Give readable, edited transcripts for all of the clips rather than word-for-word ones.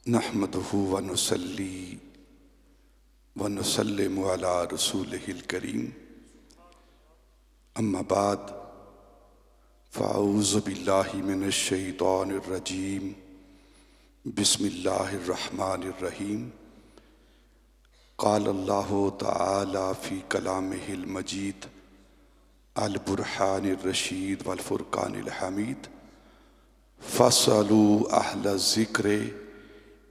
नहमदुहु व नुसल्ली व नुसल्लिमु अला रसूलिहिल करीम। अम्मा बाद फ़अऊज़ु बिल्लाहि मिनश शैतानिर रजीम। बिस्मिल्लाहिर रहमानिर रहीम। क़ाल अल्लाहु तआला फ़ी कलामिहिल मजीद अल बुरहानिर रशीद वल फ़ुरक़ानिल हमीद। फ़स्अलू अहल ज़िक्र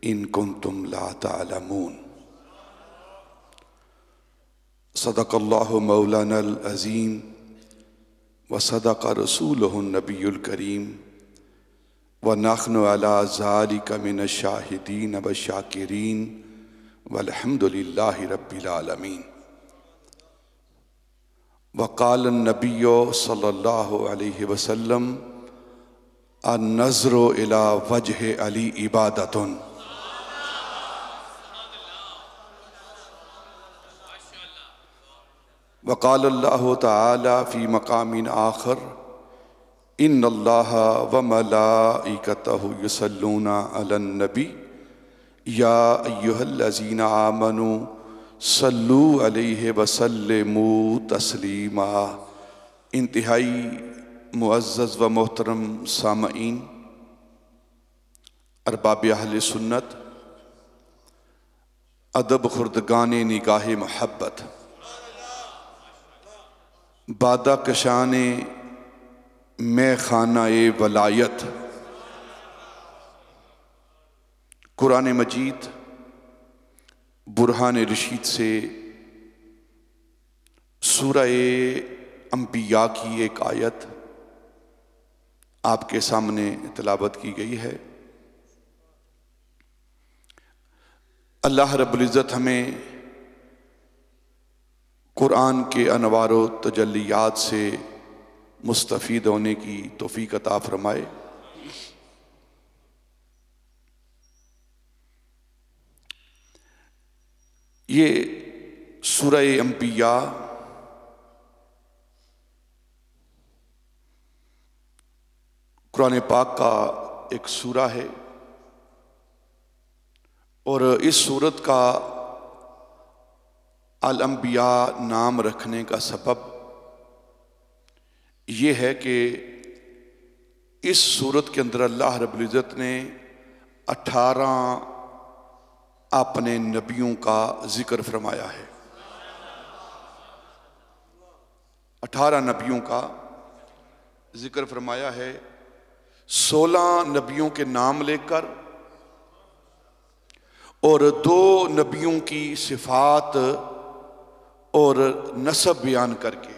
इन कुन्तुम ला तअलमून। सदक़ल्लाहु मौलानल अज़ीम व सदक़ रसूलुहुन नबियुल करीम व नहनु अला ज़ालिका मिनश शाहिदीन व शाकिरीन वल्हम्दुलिल्लाहि रब्बिल आलमीन। व क़ाल नबिय्यु सल्लल्लाहु अलैहि वसल्लम अन-नज़्रु इला वजहि अली इबादतुन। वक़ाल अल्लाहु तआला फ़ी मक़ामिन आख़र इन्नल्लाह व मलाइकतहु युसल्लूना अलन नबी या अय्युहल्लज़ीना आमनू सल्लू अलैहि व सल्लिमू तस्लीमा। इंतहाई मुअज़्ज़ज़ व मोहतरम सामईन, अरबाब अहले सुन्नत, अदब खुर्दगाने निगाह मोहब्बत, बादा कशाने मैं खाना ए वलायत, कुरान मजीद बुरहान रशीद से सूरह अंबिया की एक आयत आपके सामने तिलावत की गई है। अल्लाह रब्बुल इज़्ज़त हमें कुरान के अनवारो तजल्लियात से मुस्तफ़ीद होने की तौफ़ीक़ अता फ़रमाए। ये सूरह अंबिया कुरान पाक का एक सूरा है और इस सूरत का अल अंबिया नाम रखने का सबब ये है कि इस सूरत के अंदर अल्लाह रब्बुल इज़्ज़त ने 18 अपने नबियों का जिक्र फरमाया है। 18 नबियों का जिक्र फरमाया है। 16 नबियों के नाम लेकर और 2 नबियों की सिफात और नसब बयान करके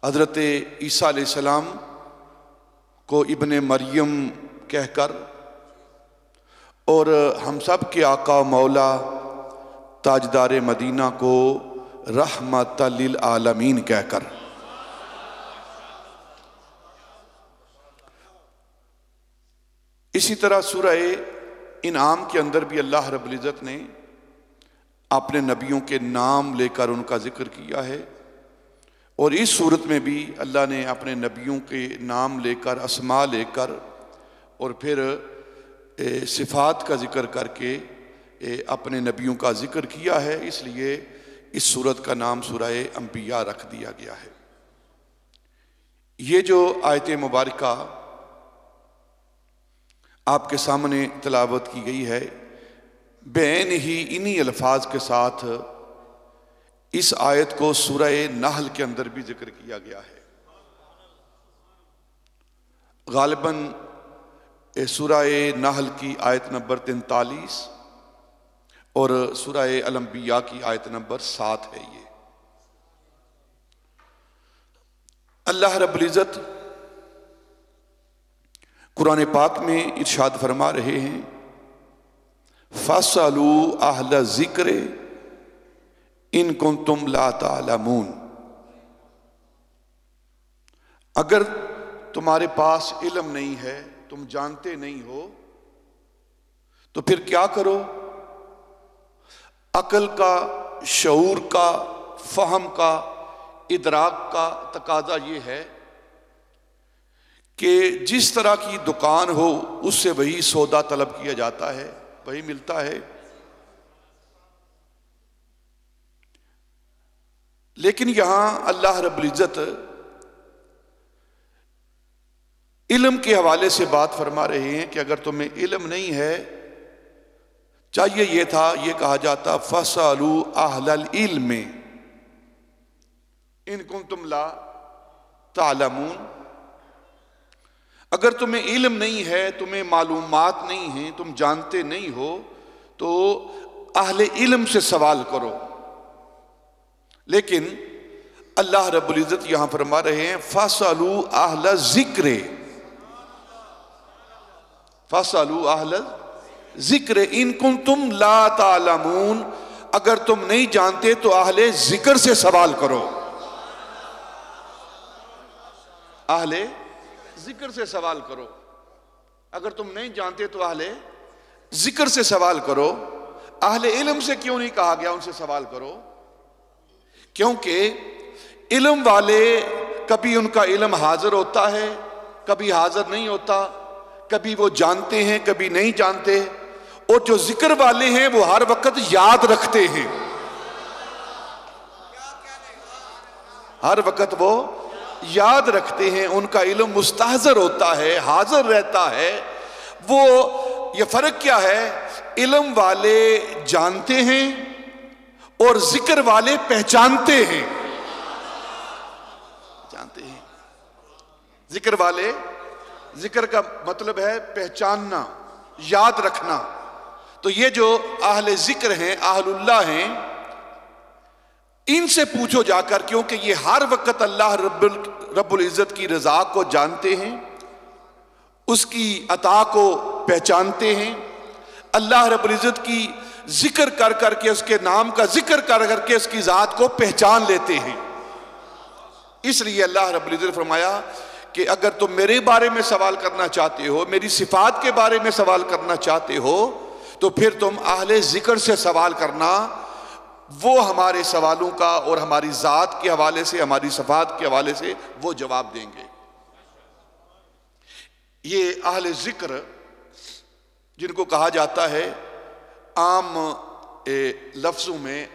हज़रत ईसा अलैहिस्सलाम को इब्ने मरियम कहकर और हम सब के आका मौला ताजदार मदीना को रहमतल लिल आलमीन कहकर, इसी तरह सूरह इनाम के अंदर भी अल्लाह रब्बुल इज़्ज़त ने अपने नबियों के नाम लेकर उनका जिक्र किया है और इस सूरत में भी अल्लाह ने अपने नबियों के नाम लेकर, अस्मा लेकर और फिर सिफात का जिक्र करके अपने नबियों का जिक्र किया है। इसलिए इस सूरत का नाम सूरह अंबिया रख दिया गया है। ये जो आयत मुबारका आपके सामने तिलावत की गई है, बैन ही इन्हीं अल्फाज के साथ इस आयत को सूरह नहल के अंदर भी जिक्र किया गया है। गालिबन सूरह नहल की आयत नंबर 43 और सूरह अल अंबिया की आयत नंबर 7 है। ये अल्लाह रब्बुल इज़्ज़त कुरान पाक में इरशाद फरमा रहे हैं, फ़स्अलू अहल ज़िक्र इन कुन्तुम ला तअलमून। अगर तुम्हारे पास इल्म नहीं है, तुम जानते नहीं हो, तो फिर क्या करो? अकल का, शऊर का, फहम का, इदराक का तकाजा ये है कि जिस तरह की दुकान हो उससे वही सौदा तलब किया जाता है, वही मिलता है। लेकिन यहां अल्लाह रब्बुल इज्जत इल्म के हवाले से बात फरमा रहे हैं कि अगर तुम्हें इल्म नहीं है, चाहिए ये था, ये कहा जाता फसलू अहलल इल्म इन कुंतुम ला तालमून। अगर तुम्हें इल्म नहीं है, तुम्हें मालूमात नहीं है, तुम जानते नहीं हो, तो अहले इल्म से सवाल करो। लेकिन अल्लाह रब्बुल इज्जत यहां फरमा रहे हैं फसलू अहल जिक्र, फसलू अहल जिक्र इन कुंतुम ला तालमून। अगर तुम नहीं जानते तो अहले जिक्र से सवाल करो, अहले जिक्र से सवाल करो। अगर तुम नहीं जानते तो अहले जिक्र से सवाल करो। अहले इल्म से क्यों नहीं कहा गया उनसे सवाल करो? क्योंकि इल्म वाले कभी उनका इल्म हाजिर होता है, कभी हाजिर नहीं होता, कभी वो जानते हैं, कभी नहीं जानते। और जो जिक्र वाले हैं वो हर वक्त याद रखते हैं, हर वक्त वो याद रखते हैं, उनका इल्म मुस्तहज़र होता है, हाजिर रहता है। वो ये फर्क क्या है? इल्म वाले जानते हैं और जिक्र वाले पहचानते हैं, जानते हैं। जिक्र वाले, जिक्र का मतलब है पहचानना, याद रखना। तो ये जो अहले जिक्र हैं, अहलुल्लाह हैं, इनसे पूछो जाकर, क्योंकि ये हर वक्त अल्लाह रब्बुल इज्जत की रजा को जानते हैं, उसकी अता को पहचानते हैं। अल्लाह रब्बुल इज्जत की जिक्र कर करके, उसके नाम का जिक्र कर करके उसकी जात को पहचान लेते हैं। इसलिए अल्लाह रब्बुल इज्जत ने फरमाया कि अगर तुम मेरे बारे में सवाल करना चाहते हो, मेरी सिफात के बारे में सवाल करना चाहते हो, तो फिर तुम अहले जिक्र से सवाल करना। वो हमारे सवालों का और हमारी जात के हवाले से, हमारी सिफात के हवाले से वो जवाब देंगे। ये अहले जिक्र जिनको कहा जाता है आम लफ्ज़ों में,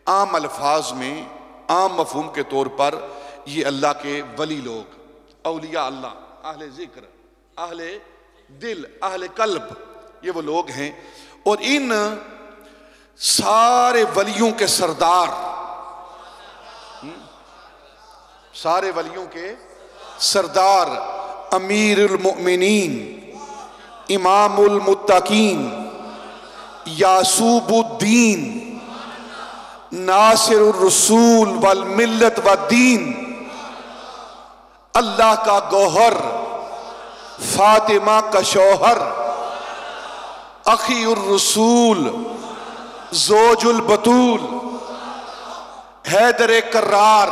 आम अल्फाज में, आम मफहूम के तौर पर, ये अल्लाह के वली लोग, औलिया अल्लाह, अहले जिक्र, अहले दिल, अहले कल्ब, ये वो लोग हैं। और इन सारे वलियों के सरदार, सारे वलियों के सरदार, अमीरुल मोमिनीन, इमामुल मुत्तकीन, यासूबुद्दीन, नासिरुर रसूल वल मिल्लत व दीन, अल्लाह का गौहर, फातिमा का शौहर, अखी उर रसूल, जोजुल बतूल, हैदर कर्रार,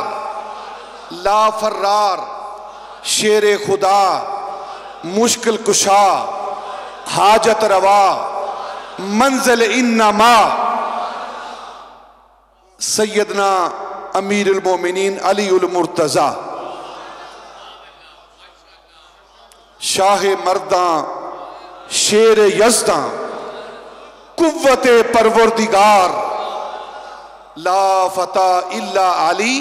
ला फर्रार, शेर खुदा, मुश्किल कुशा, हाजत रवा, मंजिल इन्नमा, सैयदना अमीरुल मोमिनीन अली उल मुर्तजा, शाह मर्दा, शेर यज़दा, कुव्वते परवरदिगार, ला फता इल्ला अली,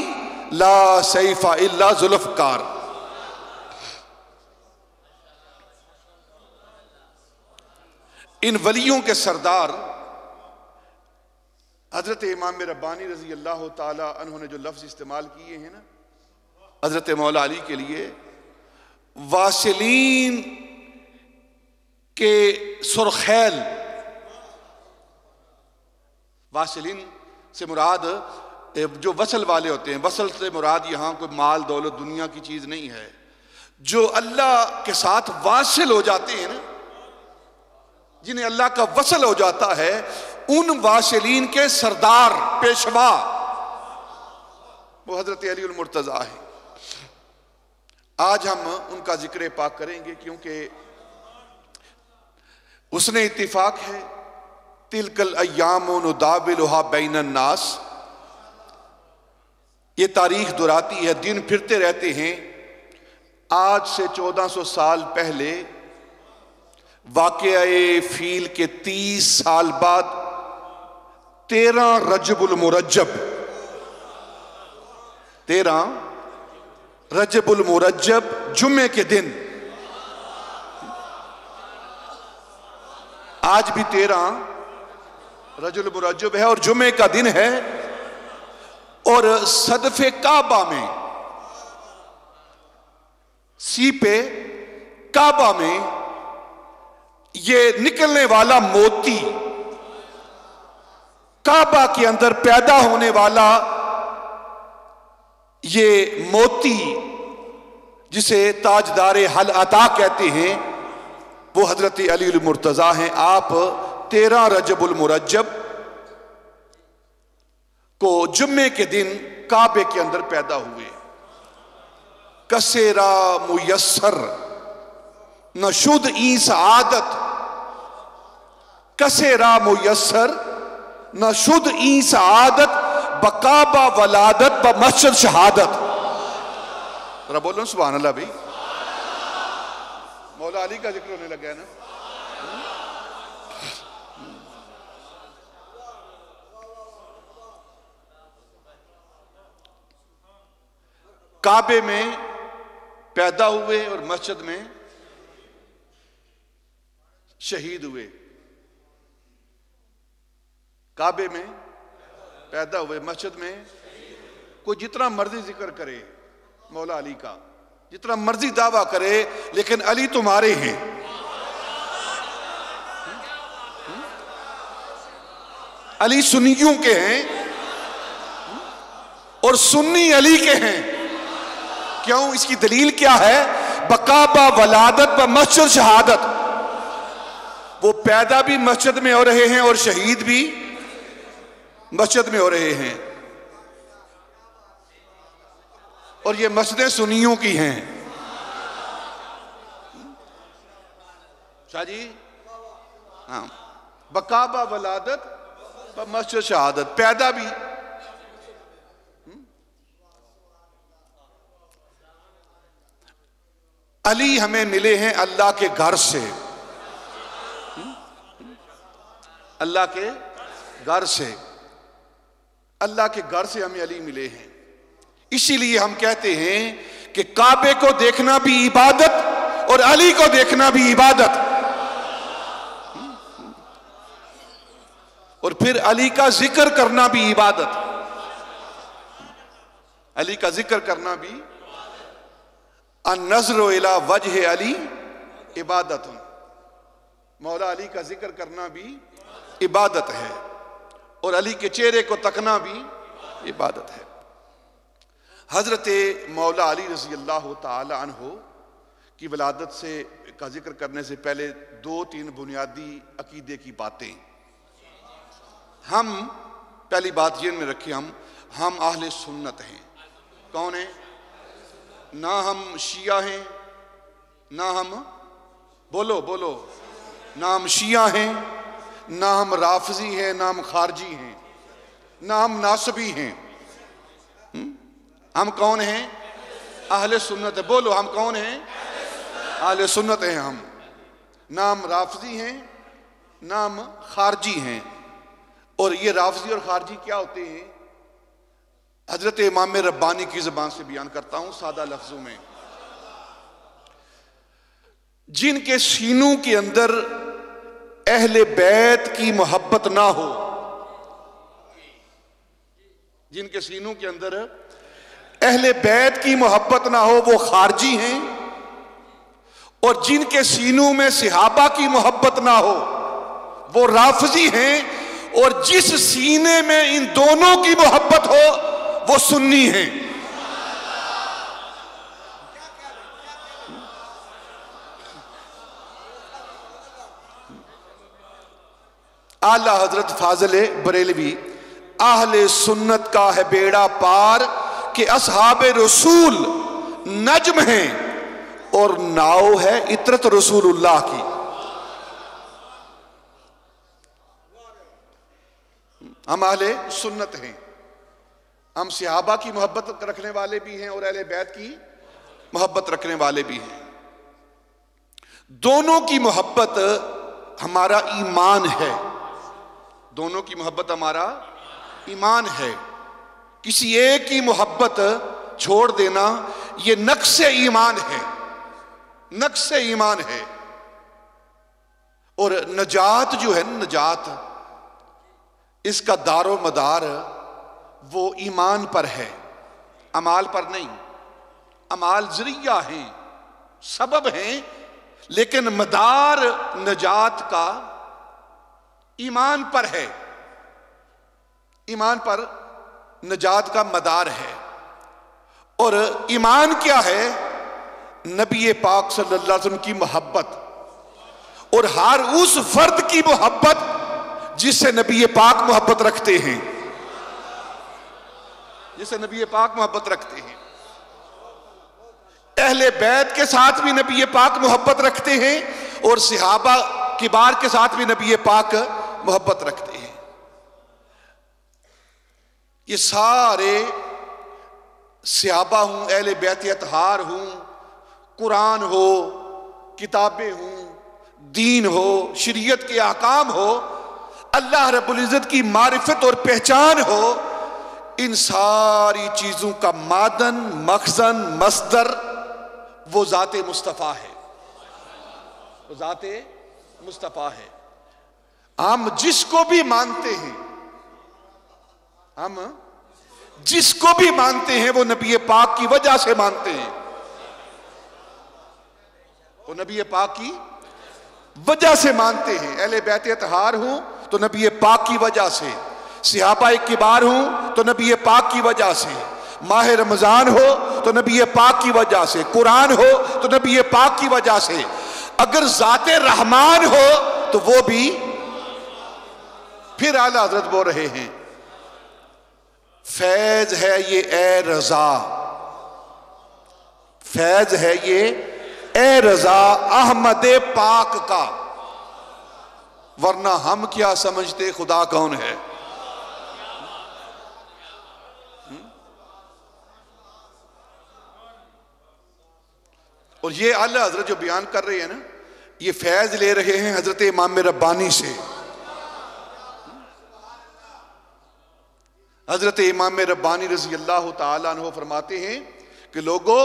ला सैफा इल्ला जुल्फ़कार। इन वलियों के सरदार हजरत इमाम रब्बानी रजी अल्लाह ताला अन्हु ने जो लफ्ज इस्तेमाल किए हैं ना हजरत मौला अली के लिए, वासिलीन के सुरखैल, वासिलीन से मुराद जो वसल वाले होते हैं, वसल से मुराद यहां कोई माल दौलत दुनिया की चीज नहीं है, जो अल्लाह के साथ वासिल हो जाते हैं ना, जिन्हें अल्लाह का वसल हो जाता है, उन वासिलीन के सरदार, पेशवा, वो हजरत अली उल मुर्तजा है। आज हम उनका जिक्र पाक करेंगे क्योंकि उसने इत्तिफाक है, तिलकल अय्यामु नुदाविलुहा बैनन नास, ये तारीख दोहराती है, दिन फिरते रहते हैं, आज से 1400 साल पहले वाक़या फील के 30 साल बाद 13 रजबुल मुरज्जब, 13 रजबुल मुरज्जब जुम्मे के दिन, आज भी 13 रजबुल मुरज्जब है और जुम्मे का दिन है। और सदफे काबा में, सीपे काबा में ये निकलने वाला मोती, काबा के अंदर पैदा होने वाला ये मोती जिसे ताजदारे हल अता कहते हैं, वो हजरत अली मुर्तजा हैं। आप 13 रजबुल मुरज्जब को जुम्मे के दिन काबे के अंदर पैदा हुए। कसेरा मुयस्सर नशुद ई सआदत, कसेरा मुयस्सर नशुद ई सआदत बकाबा वलादत ब मस्जिद शहादत। जरा बोलो सुभान अल्लाह भाई। मौला अली का जिक्र होने लगा है ना। काबे में पैदा हुए और मस्जिद में शहीद हुए। काबे में पैदा हुए, मस्जिद में। कोई जितना मर्जी जिक्र करे मौला अली का, जितना मर्जी दावा करे, लेकिन अली तुम्हारे हैं। अली सुन्नियों के हैं और सुन्नी अली के हैं। क्यों? इसकी दलील क्या है? बकाबा वलादत व मस्जिद शहादत। वो पैदा भी मस्जिद में हो रहे हैं और शहीद भी मस्जिद में हो रहे हैं। और ये मस्जिदें सुन्नियों की हैं। शाह जी, हाँ, बकाबा वलादत व मस्जिद शहादत, पैदा भी। अली हमें मिले हैं अल्लाह के घर से, अल्लाह के घर से, अल्लाह के घर से हमें अली मिले हैं। इसीलिए हम कहते हैं कि काबे को देखना भी इबादत और अली को देखना भी इबादत। और फिर अली का जिक्र करना भी इबादत, अली का जिक्र करना भी। अन-नज़्रु इला वजह अली इबादत, मौला अली का जिक्र करना भी इबादत है और अली के चेहरे को तकना भी इबादत है। हजरत मौला अली रज़ी अल्लाह ताला अन्हु की विलादत से का जिक्र करने से पहले 2-3 बुनियादी अकीदे की बातें हम पहली बात ये में रखें। हम अहले सुन्नत हैं। कौन है? ना हम शिया हैं, ना हम, बोलो बोलो, ना हम शिया हैं, ना हम राफजी हैं, ना हम खारजी हैं, ना हम नासबी हैं। हम कौन हैं? अहले सुन्नत है। बोलो, हम कौन हैं? अहले सुन्नत हैं हम। ना हम राफजी हैं, ना हम खारजी हैं। और ये राफजी और खारजी क्या होते हैं? हजरत इमाम रब्बानी की ज़बान से बयान करता हूं सादा लफ्जों में। जिनके सीनों के अंदर अहले बैत की मोहब्बत ना हो, जिनके सीनों के अंदर अहले बैत की मोहब्बत ना हो, वो खारजी हैं। और जिनके सीनों में सहाबा की मोहब्बत ना हो, वो राफजी हैं। और जिस सीने में इन दोनों की मोहब्बत हो, वो सुन्नी हैं। आला हजरत फाजिल बरेलवी, आहले सुन्नत का है बेड़ा पार कि असहाबे रसूल नज्म हैं और नाव है इतरत रसूलुल्लाह की। हम आहले सुन्नत हैं, हम सहाबा की मोहब्बत रखने वाले भी हैं और अहले बैत की मोहब्बत रखने वाले भी हैं। दोनों की मोहब्बत हमारा ईमान है, दोनों की मोहब्बत हमारा ईमान है। किसी एक की मोहब्बत छोड़ देना यह नक्शे ईमान है, नक्शे ईमान है। और नजात जो है, नजात, इसका दारो मदार वो ईमान पर है, अमाल पर नहीं। अमाल जरिया हैं, सबब हैं, लेकिन मदार नजात का ईमान पर है, ईमान पर नजात का मदार है। और ईमान क्या है? नबी पाक सल्लल्लाहु अलैहि वसल्लम की मोहब्बत, और हर उस फर्द की मोहब्बत जिससे नबी पाक मोहब्बत रखते हैं, जिससे नबी पाक मोहब्बत रखते हैं। अहले बैत के साथ भी नबी पाक मोहब्बत रखते हैं और सहाबा किबार के साथ भी नबी पाक मोहब्बत रखते हैं। ये सारे सहाबा हूं, अहले बैत अतहार हूं, कुरान हो, किताबें हों, दीन हो, शरीयत के अहकाम हो, अल्लाह रब्बुल इज्जत की मारिफत और पहचान हो, इन सारी चीजों का मादन, मखजन, मस्दर वो ज़ाते मुस्तफ़ा है, वो ज़ाते मुस्तफ़ा है। हम जिसको भी मानते हैं, हम जिसको भी मानते हैं वो नबी पाक की वजह से मानते हैं, वो नबी पाक की वजह से मानते हैं। अहले बैत अतहार हूं तो नबी पाक की वजह से, सहाबा किबार हूं तो नबी पाक की वजह से, माह रमजान हो तो नबी पाक की वजह से, कुरान हो तो नबी पाक की वजह से। अगर ज़ाते रहमान हो तो वो भी, फिर आला हज़रत बोल रहे हैं, फैज है ये ए रजा, फैज है ये ए रजा अहमद पाक का, वरना हम क्या समझते खुदा कौन है। और ये आला हजरत जो बयान कर रहे हैं ना, ये फैज ले रहे हैं हजरत इमाम रब्बानी से। हजरत इमाम रब्बानी रजी अल्लाह तआला अन्हु फरमाते हैं कि लोगों,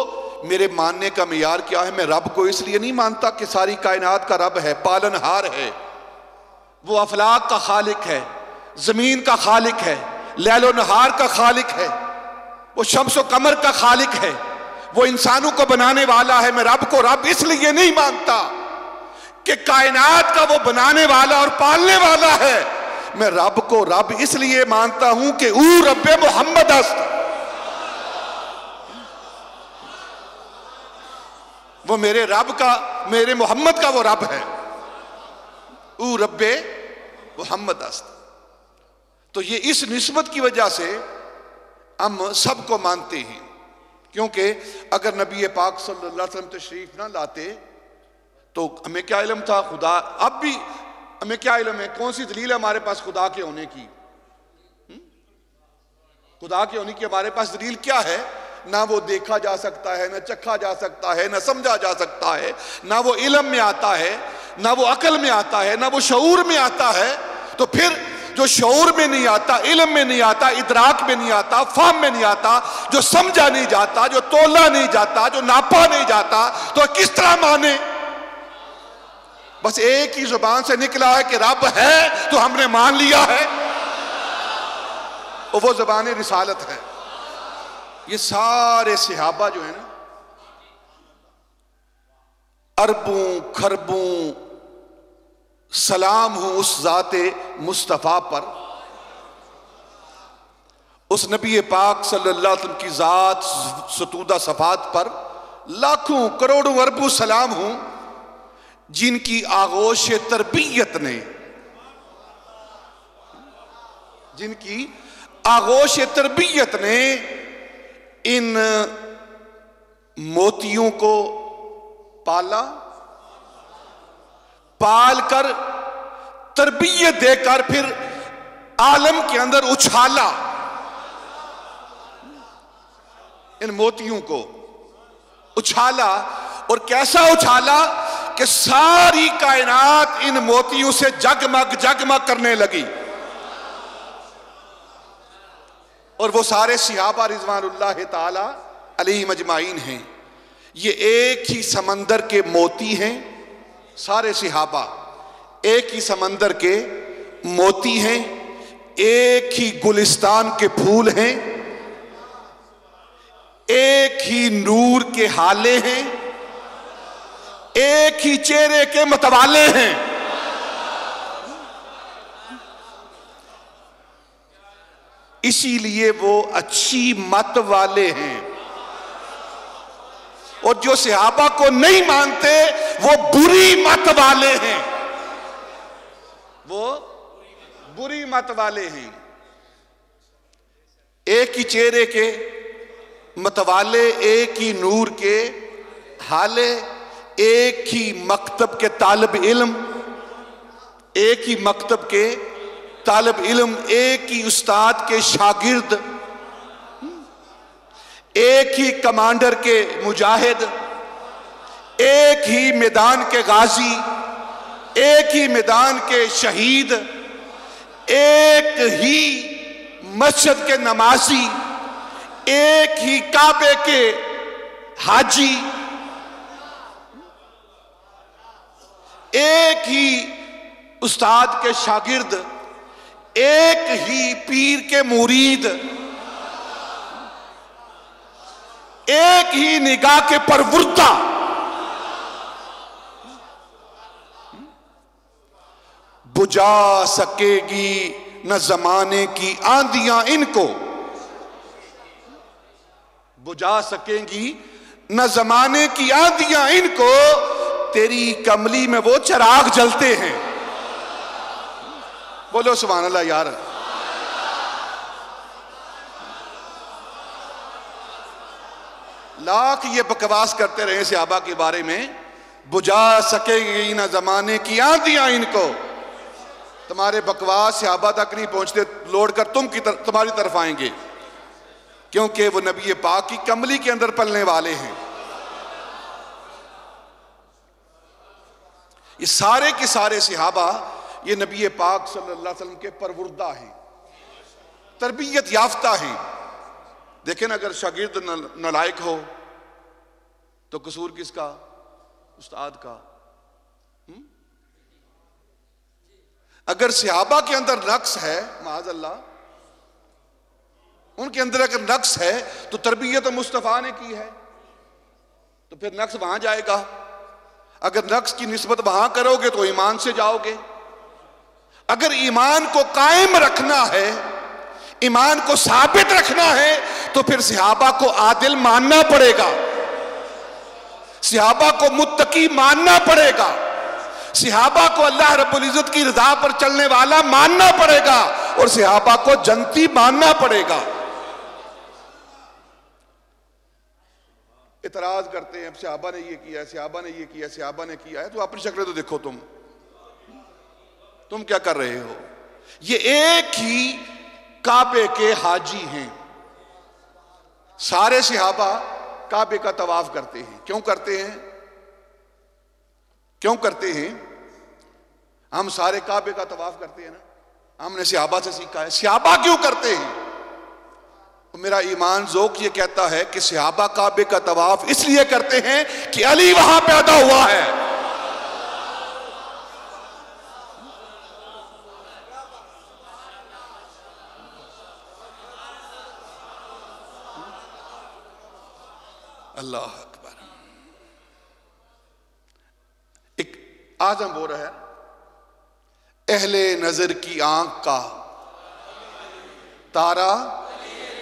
मेरे मानने का मियार क्या है? मैं रब को इसलिए नहीं मानता कि सारी कायनात का रब है, पालनहार है, वो अफलाक का खालिक है, जमीन का खालिक है, लैलो नहार का खालिक है, वो शम्स व कमर का खालिक है, वो इंसानों को बनाने वाला है। मैं रब को रब इसलिए नहीं मानता कि कायनात का वो बनाने वाला और पालने वाला है। मैं रब को रब इसलिए मानता हूं कि ऊ रब्बे मोहम्मद अस्त, वो मेरे रब का, मेरे मोहम्मद का वो रब है, ऊ रब्बे मोहम्मद अस्त। तो ये इस निस्बत की वजह से हम सबको मानते हैं, क्योंकि अगर नबी पाक सल्लल्लाहु अलैहि वसल्लम तशरीफ ना लाते तो हमें क्या इल्म था खुदा, अब भी हमें क्या इल्म है, कौन सी दलील है हमारे पास खुदा के होने की? खुदा के होने की हमारे पास दलील क्या है? ना वो देखा जा सकता है, ना चखा जा सकता है, ना समझा जा सकता है, ना वो इल्म में आता है, ना वो अकल में आता है, ना वो शऊर में आता है। तो फिर जो शऊर में नहीं आता, इल्म में नहीं आता, इदराक में नहीं आता, फाहम में नहीं आता, जो समझा नहीं जाता, जो तोला नहीं जाता, जो नापा नहीं जाता, तो किस तरह माने? बस एक ही जुबान से निकला है कि रब है तो हमने मान लिया है, और वो जुबान रिसालत है। ये सारे सहाबा जो है ना, अरबों खरबों सलाम हो उस ज़ाते मुस्तफ़ा पर, उस नबी पाक सल्लल्लाहु अलैहि वसल्लम की ज़ात सतूदा सफ़ात पर लाखों करोड़ों अरबों सलाम हो, जिनकी आगोश तरबियत ने, जिनकी आगोश तरबियत ने इन मोतियों को पाला, पाल कर तरबियत देकर फिर आलम के अंदर उछाला इन मोतियों को, उछाला, और कैसा उछाला कि सारी कायनात इन मोतियों से जगमग जगमग करने लगी। और वो सारे सहाबा रिज़वानुल्लाह ताला अलैहिम अजमाइन हैं। ये एक ही समंदर के मोती हैं, सारे सहाबा एक ही समंदर के मोती हैं, एक ही गुलिस्तान के फूल हैं, एक ही नूर के हाले हैं, एक ही चेहरे के मतवाले हैं। इसीलिए वो अच्छी मत वाले हैं, और जो सहाबा को नहीं मानते वो बुरी मत वाले हैं, वो बुरी मत वाले हैं। एक ही चेहरे के मतवाले, एक ही नूर के हाले, एक ही मकतब के तालिब इल्म, एक ही मकतब के तालिब इल्म, एक ही उस्ताद के शागिर्द, एक ही कमांडर के मुजाहिद, एक ही मैदान के गाजी, एक ही मैदान के शहीद, एक ही मस्जिद के नमाजी, एक ही काबे के हाजी, एक ही उस्ताद के शागिर्द, एक ही पीर के मुरीद, एक ही निगाह के परवुर्दा। बुझा सकेगी न जमाने की आंधियां इनको, बुझा सकेंगी न जमाने की आंधियां इनको, तेरी कमली में वो चिराग जलते हैं। बोलो सुभान अल्लाह यार। लाख ये बकवास करते रहे सहाबा के बारे में, बुझा सकेगी ना जमाने की आंधियां इनको। तुम्हारे बकवास सहाबा तक नहीं पहुंचते, लौट कर तुम्हारी तरफ आएंगे, क्योंकि वो नबी पाक की कमली के अंदर पलने वाले हैं। ये सारे के सारे सहाबा ये नबी पाक सल्लल्लाहु अलैहि वसल्लम के परवुर्दा हैं, तरबियत याफ्ता हैं। देखें, अगर शागिर्द नालायक हो तो कसूर किसका? उस्ताद का। अगर सहाबा के अंदर नक्स है, माज़अल्लाह, उनके अंदर अगर नक्स है तो तरबियत मुस्तफ़ा ने की है, तो फिर नक्स वहां जाएगा। अगर नक्स की निस्बत वहां करोगे तो ईमान से जाओगे। अगर ईमान को कायम रखना है, ईमान को साबित रखना है, तो फिर सहाबा को आदिल मानना पड़ेगा, सहाबा को मुत्तकी मानना पड़ेगा, सहाबा को अल्लाह रब्बुल इज्जत की रज़ा पर चलने वाला मानना पड़ेगा, और सहाबा को जन्नती मानना पड़ेगा। इतराज करते हैं सहाबा ने ये किया, सहाबा ने ये किया, सहाबा ने किया है, तो अपनी शक्ल तो देखो, तुम क्या कर रहे हो। ये एक ही काबे के हाजी हैं। सारे सहाबा काबे का तवाफ करते हैं। क्यों करते हैं? क्यों करते हैं? हम सारे काबे का तवाफ करते हैं ना, हमने सहाबा से सीखा है। सहाबा क्यों करते हैं? तो मेरा ईमान ज़ौक़ ये कहता है कि सहाबा काबे का तवाफ इसलिए करते हैं कि अली वहां पैदा हुआ है। अल्लाह अकबर। एक आज़म बोल रहा है, अहले नजर की आंख का तारा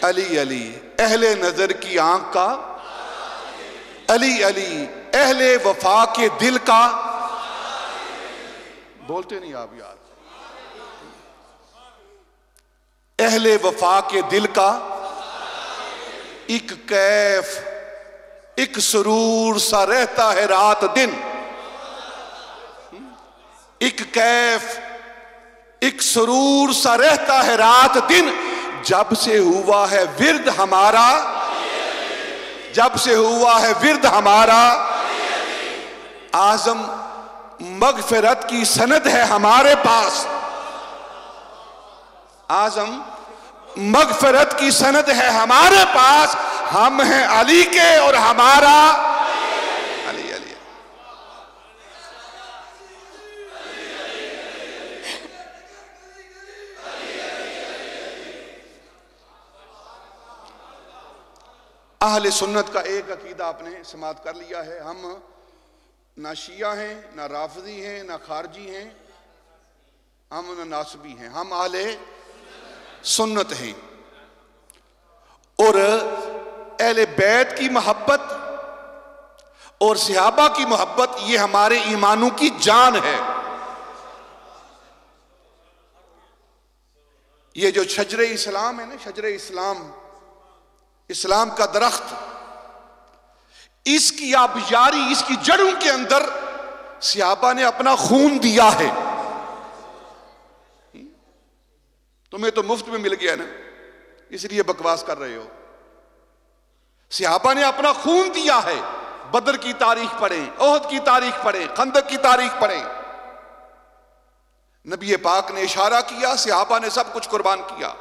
अली अली, अहले नजर की आंख का अली अली, अहले वफा के दिल का। बोलते नहीं आप यार। अहले वफा के दिल का एक कैफ, एक सुरूर सा रहता है रात दिन। एक कैफ, एक सुरूर सा रहता है रात दिन, जब से हुआ है विर्द हमारा, जब से हुआ है विर्द हमारा। आजम मगफिरत की सनद है हमारे पास, आजम मगफिरत की सनद है हमारे पास। हम हैं अली के और हमारा अली अली। अहले सुन्नत का एक अकीदा आपने समात कर लिया है। हम ना शिया हैं, ना राफजी हैं, ना खारजी हैं, हम ना नासबी हैं, हम अहले सुन्नत हैं। और अहले बैत की मोहब्बत और सहाबा की मोहब्बत ये हमारे ईमानों की जान है। ये जो शजरे इस्लाम है ना, शजरे इस्लाम, इस्लाम का दरख्त, इसकी आबियारी, इसकी जड़ों के अंदर सहाबा ने अपना खून दिया है। तुम्हें तो मुफ्त में मिल गया ना, इसलिए बकवास कर रहे हो। सहाबा ने अपना खून दिया है। बदर की तारीख पढ़ें, ओहद की तारीख पढ़ें, खंदक की तारीख पढ़ें। नबी पाक ने इशारा किया, सहाबा ने सब कुछ कुर्बान किया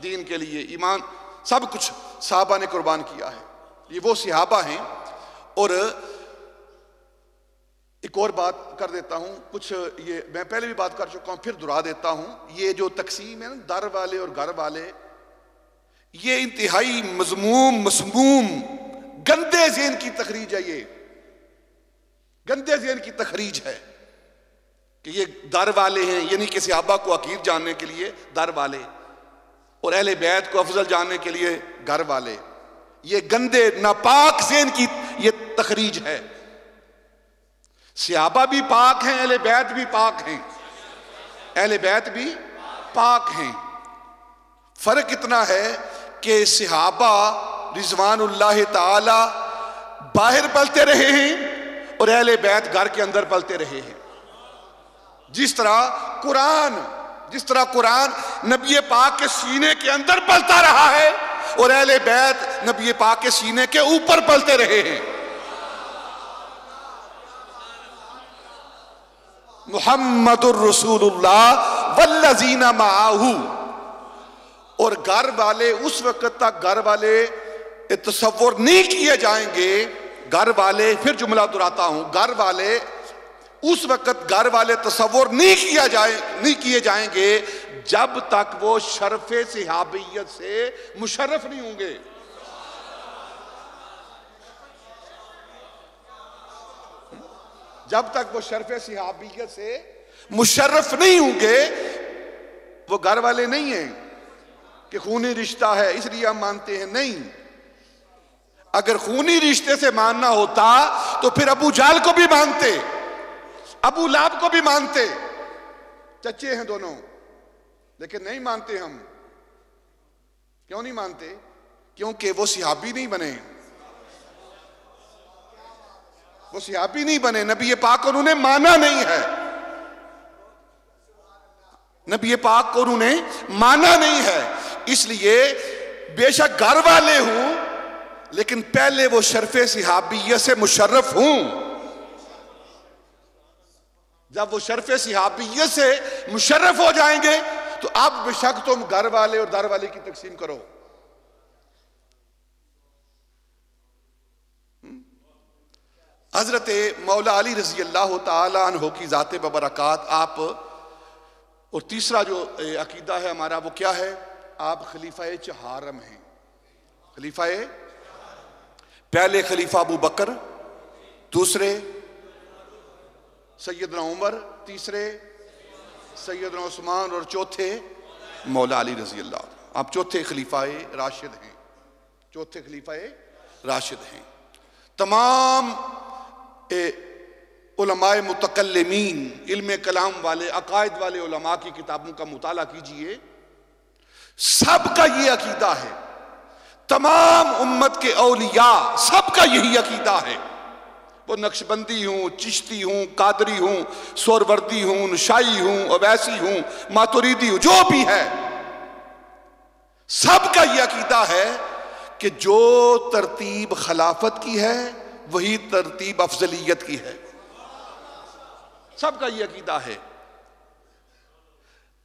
दीन के लिए, ईमान सब कुछ सहाबा ने कुर्बान किया है। ये वो सहाबा हैं। और एक और बात कर देता हूं, कुछ ये मैं पहले भी बात कर चुका हूं, फिर दोहरा देता हूं। ये जो तकसीम है ना, दर वाले और घर वाले, ये इंतहाई मजमूम मसमूम गंदे ज़हन की तखरीज है। ये गंदे ज़हन की तखरीज है कि ये दर वाले हैं, यानी कि सहाबा को हकीर जानने के लिए दर वाले और अहले बैत को अफजल जानने के लिए घर वाले। ये गंदे नापाक ज़हन की ये तखरीज है। सहाबा भी पाक हैं, अहले बैत भी पाक हैं, अहले बैत भी पाक हैं। फर्क इतना है कि सहाबा रिजवानुल्लाह ताला बाहर पलते रहे हैं और अहले बैत घर के अंदर पलते रहे हैं। जिस तरह कुरान नबी पाक के सीने के अंदर पलता रहा है और अहले बैत नबी पाक के सीने के ऊपर पलते रहे हैं। मुहम्मदुर रसूलुल्लाह वल्लज़ीना माअहू। और घर वाले उस वक्त तक घर वाले तसव्वुर नहीं किए जाएंगे। घर वाले, फिर जुमला दोहराता हूं, घर वाले उस वक्त घर वाले तसव्वुर नहीं किए जाएंगे जब तक वो शर्फ़े सहाबियत से मुशर्रफ नहीं होंगे। जब तक वो शर्फ़े सहाबियत से मुशर्रफ नहीं होंगे, वो घर वाले नहीं हैं कि खूनी रिश्ता है इसलिए हम मानते हैं। नहीं, अगर खूनी रिश्ते से मानना होता तो फिर अबू जाल को भी मानते, अबू लाब को भी मानते, चच्चे हैं दोनों, लेकिन नहीं मानते हम। क्यों नहीं मानते? क्योंकि वो सहाबी नहीं बने, वो सहाबी नहीं बने। नबी पाक को उन्होंने माना नहीं है, नबी पाक को उन्होंने माना नहीं है। इसलिए बेशक घर वाले हूं, लेकिन पहले वो शर्फ़े सहाबियत से मुशर्रफ हूं। जब वो शर्फ़े सहाबियत से मुशर्रफ हो जाएंगे तो अब बेशक तुम घर वाले और दर वाले की तकसीम करो। हजरत मौला अली रजी अल्लाह तआला अन्हु की ज़ाते बबरकात आप, और तीसरा जो अकीदा है हमारा वो क्या है? आप खलीफा चहारम हैं। खलीफा, पहले खलीफा अबू बकर, दूसरे सैयदना उमर, तीसरे सैयदना उस्मान और चौथे मौला अली रजी अल्लाह। आप चौथे खलीफा राशिद हैं, चौथे खलीफा राशिद हैं। तमाम उलमाए मुतकल्लिमीन, इल्म कलाम वाले, अकायद वाले उलमा की किताबों का मुताला कीजिए, सबका ये अकीदा है। तमाम उम्मत के औलिया सबका यही अकीदा है। वो नक्शबंदी हूं, चिश्ती हूं, कादरी हूं, सोरवर्दी हूं, नशाई हूं, अवैसी हूं, मातुरीदी हूं, जो भी है, सबका यह अकीदा है कि जो तरतीब खिलाफत की है वही तरतीब अफजलियत की है। सबका ये अकीदा है।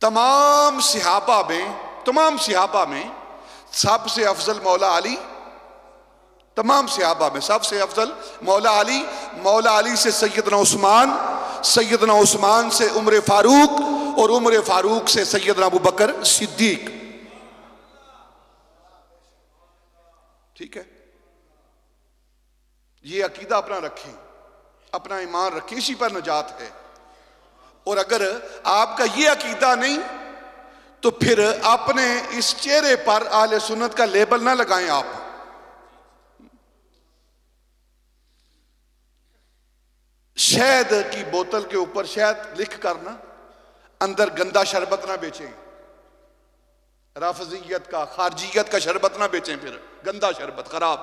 तमाम सहाबा में सबसे अफजल मौला अली, तमाम सहाबा में सबसे अफजल मौला अली, मौला अली से सैयदना उस्मान, सैयदना उस्मान से उमर फारूक, और उमर फारूक से सैयदना अबू बकर सिद्दीक। ठीक है, ये अकीदा अपना रखें, अपना ईमान रखें, इसी पर नजात है। और अगर आपका ये अकीदा नहीं तो फिर अपने इस चेहरे पर आले सुन्नत का लेबल ना लगाएं। आप शहद की बोतल के ऊपर शहद लिख कर ना अंदर गंदा शरबत ना बेचें, राफजियत का, खारजियत का शरबत ना बेचें, फिर गंदा शरबत, खराब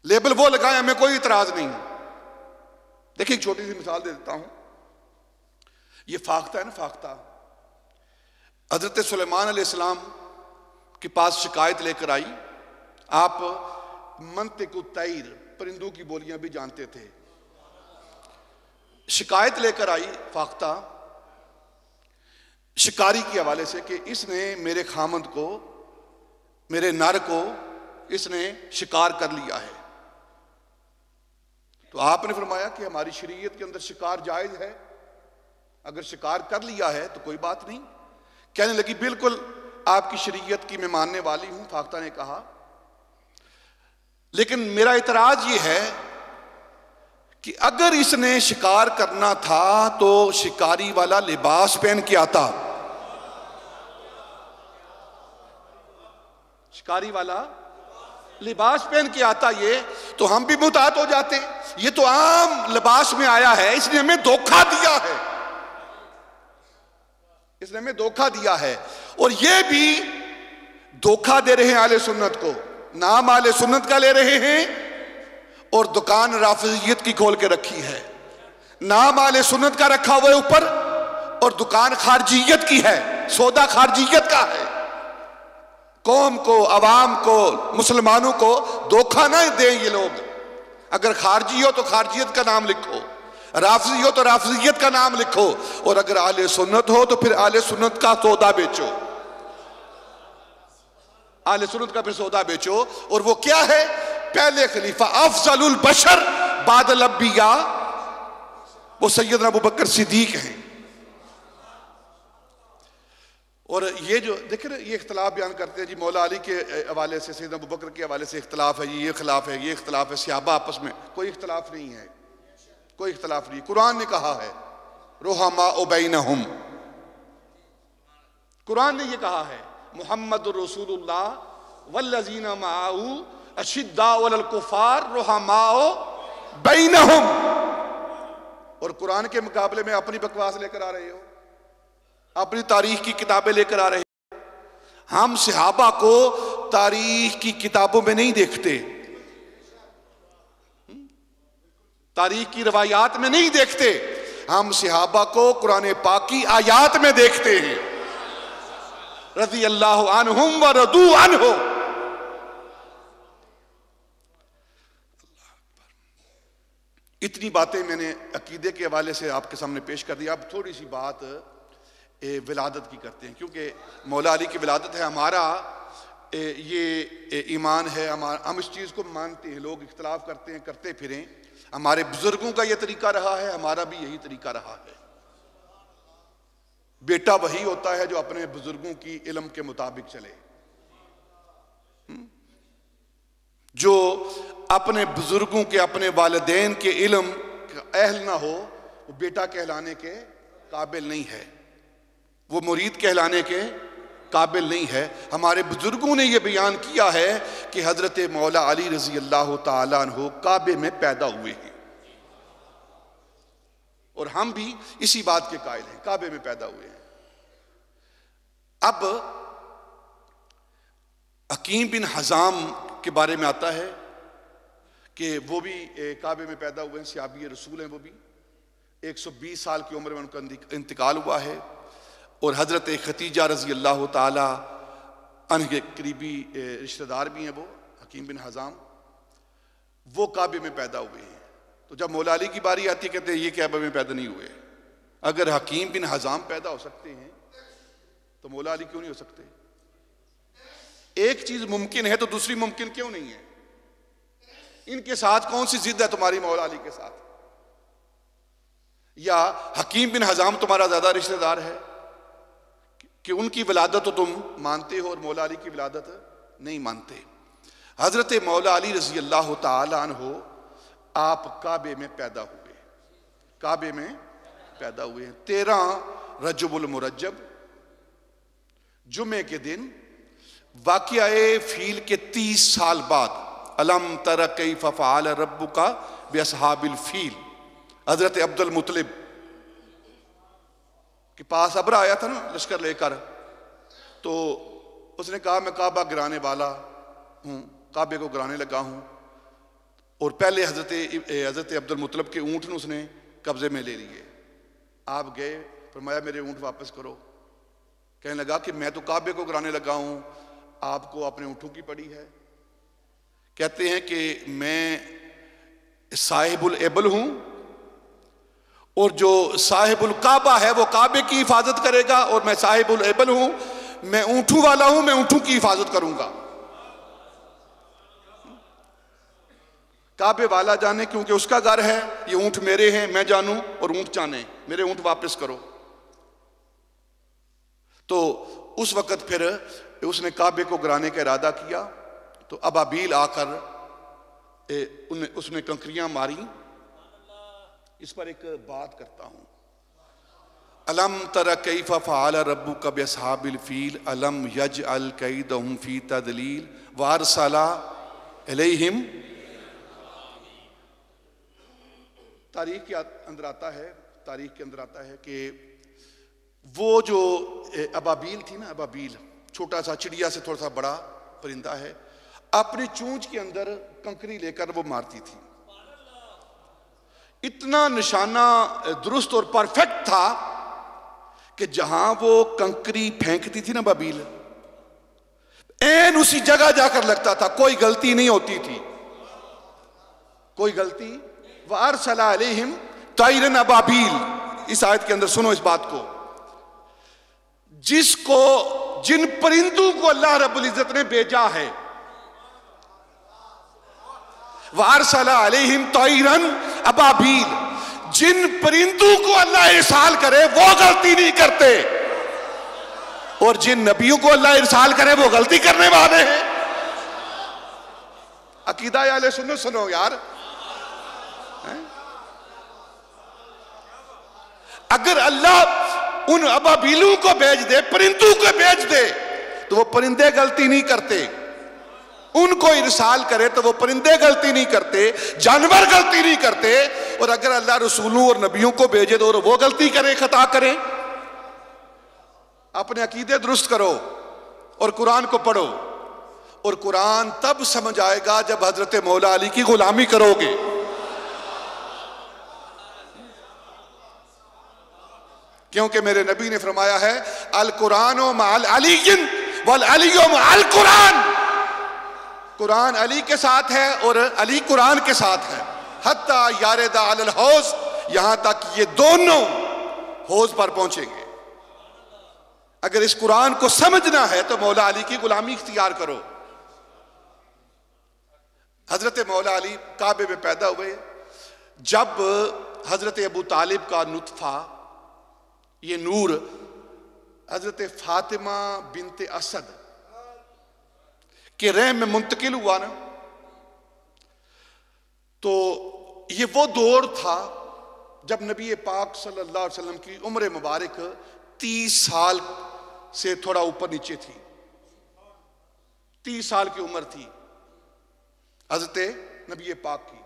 लेबल वो लगाएं, हमें कोई इतराज नहीं। देखिए एक छोटी सी मिसाल दे देता हूं। ये फाख्ता है ना, फाख्ता, हजरत सुलेमान अलैहिस्सलाम के पास शिकायत लेकर आई। आप मंतिक़ु तैर, परिंदों की बोलियां भी जानते थे। शिकायत लेकर आई फाख्ता शिकारी के हवाले से कि इसने मेरे खामद को, मेरे नर को इसने शिकार कर लिया है। तो आपने फरमाया कि हमारी शरीयत के अंदर शिकार जायज है, अगर शिकार कर लिया है तो कोई बात नहीं। कहने लगी बिल्कुल आपकी शरीयत की मैं मानने वाली हूं। फाख्ता ने कहा लेकिन मेरा इतराज ये है कि अगर इसने शिकार करना था तो शिकारी वाला लिबास पहन के आता, शिकारी वाला लिबास पहन के आता, ये तो हम भी मुतात हो जाते। ये तो आम लिबास में आया है, इसने हमें धोखा दिया है, इसने हमें धोखा दिया है। और ये भी धोखा दे रहे हैं आले सुन्नत को, नाम आले सुन्नत का ले रहे हैं और दुकान राफिजियत की खोल के रखी है। नाम आले सुन्नत का रखा हुआ है ऊपर और दुकान खारजियत की है, सौदा खारजियत का है। कौम को, अवाम को, मुसलमानों को धोखा ना दें ये लोग। अगर खारजी हो तो खारजियत का नाम लिखो, राफजी हो तो राफजियत का नाम लिखो, और अगर आले सुन्नत हो तो फिर आले सुन्नत का सौदा बेचो, आले सुन्नत का फिर सौदा बेचो। और वो क्या है? पहले खलीफा अफजलुल बशर बादल अंबिया, वो सैयदना अबू बकर सिद्दीक हैं। और ये जो देखिए ये इख्तलाफ बयान करते हैं जी, मौला अली के हवाले से, सैयदना अबू बकर के हवाले से इख्तलाफ है, ये खिलाफ है, ये इख्तलाफ है। सहाबा आपस में कोई इख्तलाफ नहीं है, कोई इख्तलाफ नहीं। कुरान ने कहा है रुहमा बैनहुम, कुरान ने ये कहा है मुहम्मदुर रसूलुल्लाह वल्लज़ीना माअहू अशिद्दाउ अलल कुफ़ार रुहमाओ बैनहुम। और कुरान के मुकाबले में अपनी बकवास लेकर आ रहे हो, अपनी तारीख की किताबें लेकर आ रहे हो। हम सहाबा को तारीख की किताबों में नहीं देखते, तारीख की रवायात में नहीं देखते, हम सहाबा को कुरान पाक की आयात में देखते हैं। रज़ी अल्लाहु अन्हुम व रदू अन्हु। इतनी बातें मैंने अकीदे के हवाले से आपके सामने पेश कर दी। अब थोड़ी सी बात विलादत की करते हैं, क्योंकि मौला अली की विलादत है, हमारा ये ईमान है, हम इस चीज़ को मानते हैं। लोग इख्तलाफ करते हैं, करते फिरें, हमारे बुजुर्गों का ये तरीका रहा है, हमारा भी यही तरीका रहा है। बेटा वही होता है जो अपने बुजुर्गों की इल्म के मुताबिक चले। जो अपने बुजुर्गों के, अपने वालिदैन के इल्म का अहल ना हो, वो बेटा कहलाने के काबिल नहीं है, वो मुरीद कहलाने के काबिल नहीं है। हमारे बुजुर्गों ने यह बयान किया है कि हजरत मौला अली रजी अल्लाह ताला अन्हु काबे में पैदा हुए हैं, और हम भी इसी बात के कायल हैं, काबे में पैदा हुए हैं। अब हकीम बिन हजाम के बारे में आता है कि वो भी काबे में पैदा हुए हैं, सहाबी रसूल हैं। वो भी 120 साल की उम्र में उनका इंतकाल हुआ है। और हजरत खतीजा रजी अल्लाह ताला अनके करीबी रिश्तेदार भी हैं, वो हकीम बिन हज़ाम, वो काबे में पैदा हुए हैं। तो जब मौला अली की बारी आती है कहते हैं ये काबे में पैदा नहीं हुए। अगर हकीम बिन हज़ाम पैदा हो सकते हैं तो मौला अली क्यों नहीं हो सकते? एक चीज मुमकिन है तो दूसरी मुमकिन क्यों नहीं है? इनके साथ कौन सी जिद है तुम्हारी मौला अली के साथ? या हकीम बिन हज़ाम तुम्हारा ज्यादा रिश्तेदार है कि उनकी विलादत तो तुम मानते हो और मौला अली की विलादत नहीं मानते? हजरत मौला अली रजी अल्लाह तआला अन्हु आप काबे में पैदा हुए, काबे में पैदा हुए हैं 13 रजबुल मुरज्जब जुमे के दिन। वाक़िया फील के 30 साल बाद अलम तर कैफ फ़अल रब्बुका बिअस्हाबिल फील, हजरत अब्दुल मुत्तलिब के पास अबरा आया था ना लश्कर लेकर, तो उसने कहा मैं काबा गिराने वाला हूं, काबे को गिराने लगा हूं। और पहले हजरत अब्दुल मुत्तलिब के ऊँट ने उसने कब्जे में ले लिए। आप गए, फरमाया मेरे ऊँट वापस करो। कहने लगा कि मैं तो काबे को गिराने लगा हूं, आपको अपने ऊँटों की पड़ी है। कहते हैं कि मैं साहिबुल एबल हूं और जो साहिबुल काबा है वो काबे की हिफाजत करेगा, और मैं साहिबुल एबल हूं, मैं ऊँटों वाला हूं, मैं ऊँटों की हिफाजत करूंगा। काबे वाला जाने क्योंकि उसका घर है, ये ऊँट मेरे हैं, मैं जानूं, और ऊँट जाने मेरे ऊँट वापस करो। तो उस वक्त फिर उसने काबे को गिराने का इरादा किया, तो अबाबील आकर उसने कंकरियां मारी। इस पर एक बात करता हूं, अलम तर कैफ फ़अल रब्बुका बिअस्हाबिल फील अलम यजअल कैदहुम फी तदलील वारसला अलैहिम। तारीख के अंदर आता है, तारीख के अंदर आता है कि वो जो अबाबील थी ना, अबाबील छोटा सा चिड़िया से थोड़ा सा बड़ा परिंदा है, अपनी चूंच के अंदर कंकरी लेकर वो मारती थी। इतना निशाना दुरुस्त और परफेक्ट था कि जहां वो कंकरी फेंकती थी ना अबाबील, एन उसी जगह जाकर लगता था, कोई गलती नहीं होती थी, कोई गलती। वारसला अलैहिम तैरन अबाबील, इस आयत के अंदर सुनो इस बात को, जिसको जिन परिंदों को अल्लाह रब्बुल इज्जत ने भेजा है, वारसला अलैहिम तैरन अबाबील, जिन परिंदों को अल्लाह इरसाल करे वो गलती नहीं करते, और जिन नबियों को अल्लाह इरसाल करे वो गलती करने वाले हैं। अकीदा याले सुनो यार, अगर अल्लाह उन अबाबीलों को भेज दे, परिंदों को भेज दे, तो वो परिंदे गलती नहीं करते। उनको इरसाल करे तो वो परिंदे गलती नहीं करते, जानवर गलती नहीं करते। और अगर अल्लाह रसूलों और नबियों को भेजे तो वो गलती करें, खता करें। अपने अकीदे दुरुस्त करो और कुरान को पढ़ो, और कुरान तब समझ आएगा जब हजरत मौला अली की गुलामी करोगे। क्योंकि मेरे नबी ने फरमाया है, अल कुरान मअल अलीयिन वल अलीयु मअल कुरान, कुरान अली के साथ है और अली कुरान के साथ है। हत्ता यारदा अलल हौज, यहां तक ये दोनों हौज पर पहुंचेंगे। अगर इस कुरान को समझना है तो मौला अली की गुलामी इख्तियार करो। हजरत मौला अली काबे में पैदा हुए। जब हजरत अबू तालिब का नुतफा, ये नूर हजरत फातिमा बिनते असद के रहम में मुंतकिल हुआ ना, तो ये वो दौर था जब नबी पाक सल्लल्लाहु अलैहि वसल्लम की उम्र मुबारक 30 साल से थोड़ा ऊपर नीचे थी। 30 साल की उम्र थी हजरत नबी पाक की।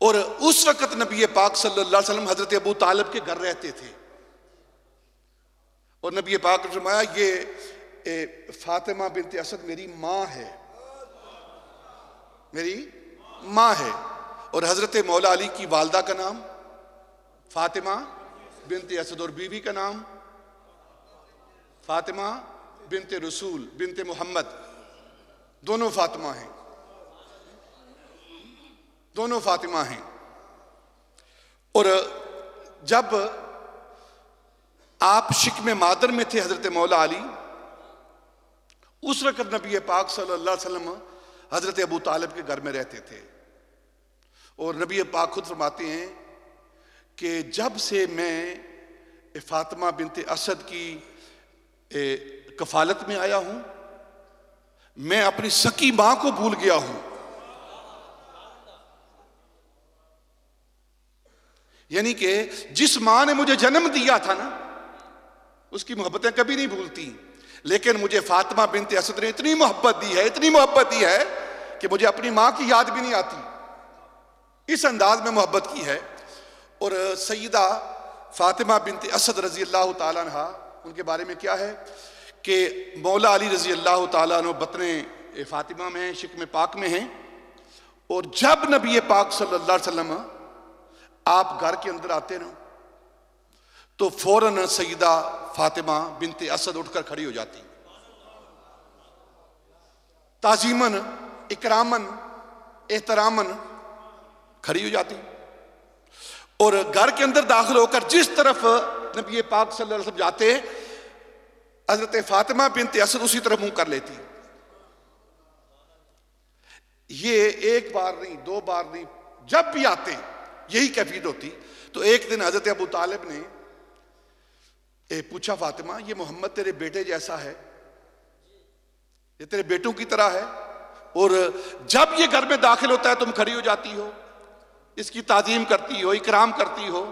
और उस वक्त नबी पाक सल्लल्लाहु अलैहि वसल्लम हजरत अबू तालिब के घर रहते थे। और नबी पाक ने फरमाया, ये फातिमा बिनते असद मेरी माँ है, मेरी माँ है। और हजरत मौला अली की वालदा का नाम फातिमा बिनते असद और बीवी का नाम फातिमा बिनते रसूल बिनते मोहम्मद, दोनों फातिमा हैं, दोनों फातिमा हैं। और जब आप शिक्म मादर में थे हजरत मौला अली, उस वक्त नबी पाक सल्लल्लाहु अलैहि वसल्लम हजरत अबू तालिब के घर में रहते थे। और नबी पाक खुद फरमाते हैं कि जब से मैं फातिमा बिनते असद की कफालत में आया हूं, मैं अपनी सकी मां को भूल गया हूं। यानी कि जिस मां ने मुझे जन्म दिया था ना, उसकी मोहब्बतें कभी नहीं भूलती, लेकिन मुझे फातिमा बिनते असद ने इतनी मोहब्बत दी है, इतनी मोहब्बत दी है कि मुझे अपनी मां की याद भी नहीं आती। इस अंदाज में मोहब्बत की है। और सैयदा फातिमा बिनते असद रजी अल्लाह ताला अन्हा, उनके बारे में क्या है कि मौला अली रजी अल्लाह ताला अन्हु बतने फातिमा में हैं, शिक्म पाक में हैं। और जब नबी पाक सल्लल्लाहु अलैहि वसल्लम आप घर के अंदर आते ना, तो फौरन सैयदा फातिमा बिनते असद उठकर खड़ी हो जाती, ताजीमन इकरामन एहतरामन खड़ी हो जाती। और घर के अंदर दाखिल होकर जिस तरफ नबी पाक सल्लल्लाहु अलैहि वसल्लम जाते, हजरत फातिमा बिनते असद उसी तरफ मुंह कर लेती। ये एक बार नहीं, दो बार नहीं, जब भी आते यही कैफियत होती। तो एक दिन हजरत अबू तालिब ने पूछा, फातिमा ये मोहम्मद तेरे बेटे जैसा है, ये तेरे बेटों की तरह है, और जब ये घर में दाखिल होता है तुम खड़ी हो जाती हो, इसकी ताजीम करती हो, इकराम करती हो,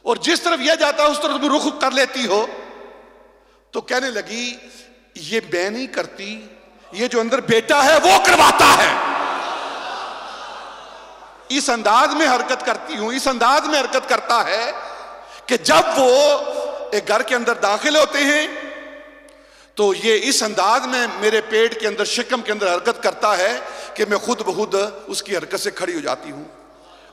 और जिस तरफ यह जाता है उस तरफ तुम रुख कर लेती हो। तो कहने लगी, ये मैं नहीं करती, ये जो अंदर बेटा है वो करवाता है। इस अंदाज में हरकत करती हूं, इस अंदाज में हरकत करता है कि जब वो एक घर के अंदर दाखिल होते हैं तो ये इस अंदाज में मेरे पेट के अंदर, शिकम के अंदर हरकत करता है कि मैं खुद बहुद उसकी हरकत से खड़ी हो जाती हूं,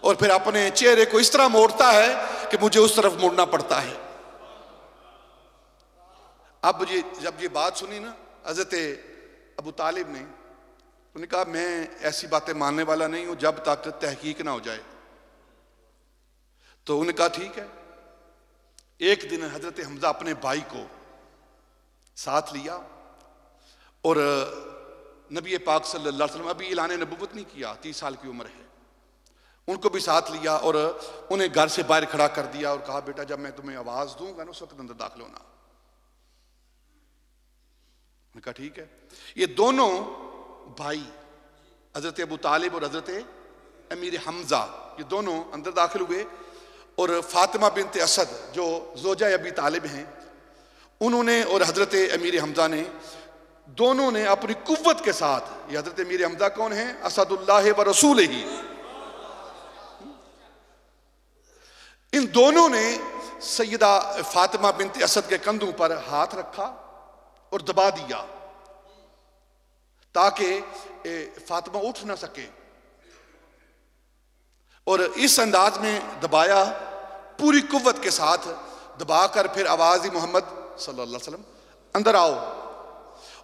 और फिर अपने चेहरे को इस तरह मोड़ता है कि मुझे उस तरफ मुड़ना पड़ता है। अब जब ये बात सुनी ना हजरत अबू तालिब ने, उन्होंने कहा मैं ऐसी बातें मानने वाला नहीं हूं जब तक तहकीक ना हो जाए। तो उन्होंने कहा ठीक है। एक दिन हजरत हमजा अपने भाई को साथ लिया, और नबी पाक सल्लल्लाहु अलैहि वसल्लम अभी ऐलान नबुव्वत नहीं किया, 30 साल की उम्र है, उनको भी साथ लिया और उन्हें घर से बाहर खड़ा कर दिया और कहा, बेटा जब मैं तुम्हें आवाज दूंगा ना उस वक्त अंदर दाखिल होना। उन्होंने कहा ठीक है। ये दोनों भाई हजरत अबू तालिब और हजरत अमीर हमजा, ये दोनों अंदर दाखिल हुए, और फातिमा बिनते असद जो जोजा अबी तालिब हैं, उन्होंने और हजरत अमीर हमजा ने, दोनों ने अपनी कुव्वत के साथ, ये हजरत अमीर हमजा कौन है, असदुल्लाह व रसूल ही, इन दोनों ने सैयदा फातिमा बिनते असद के कंधों पर हाथ रखा और दबा दिया ताकि फातिमा उठ ना सके, और इस अंदाज में दबाया, पूरी कुव्वत के साथ दबाकर फिर आवाज दी, मोहम्मद सल्लल्लाहु अलैहि वसल्लम अंदर आओ।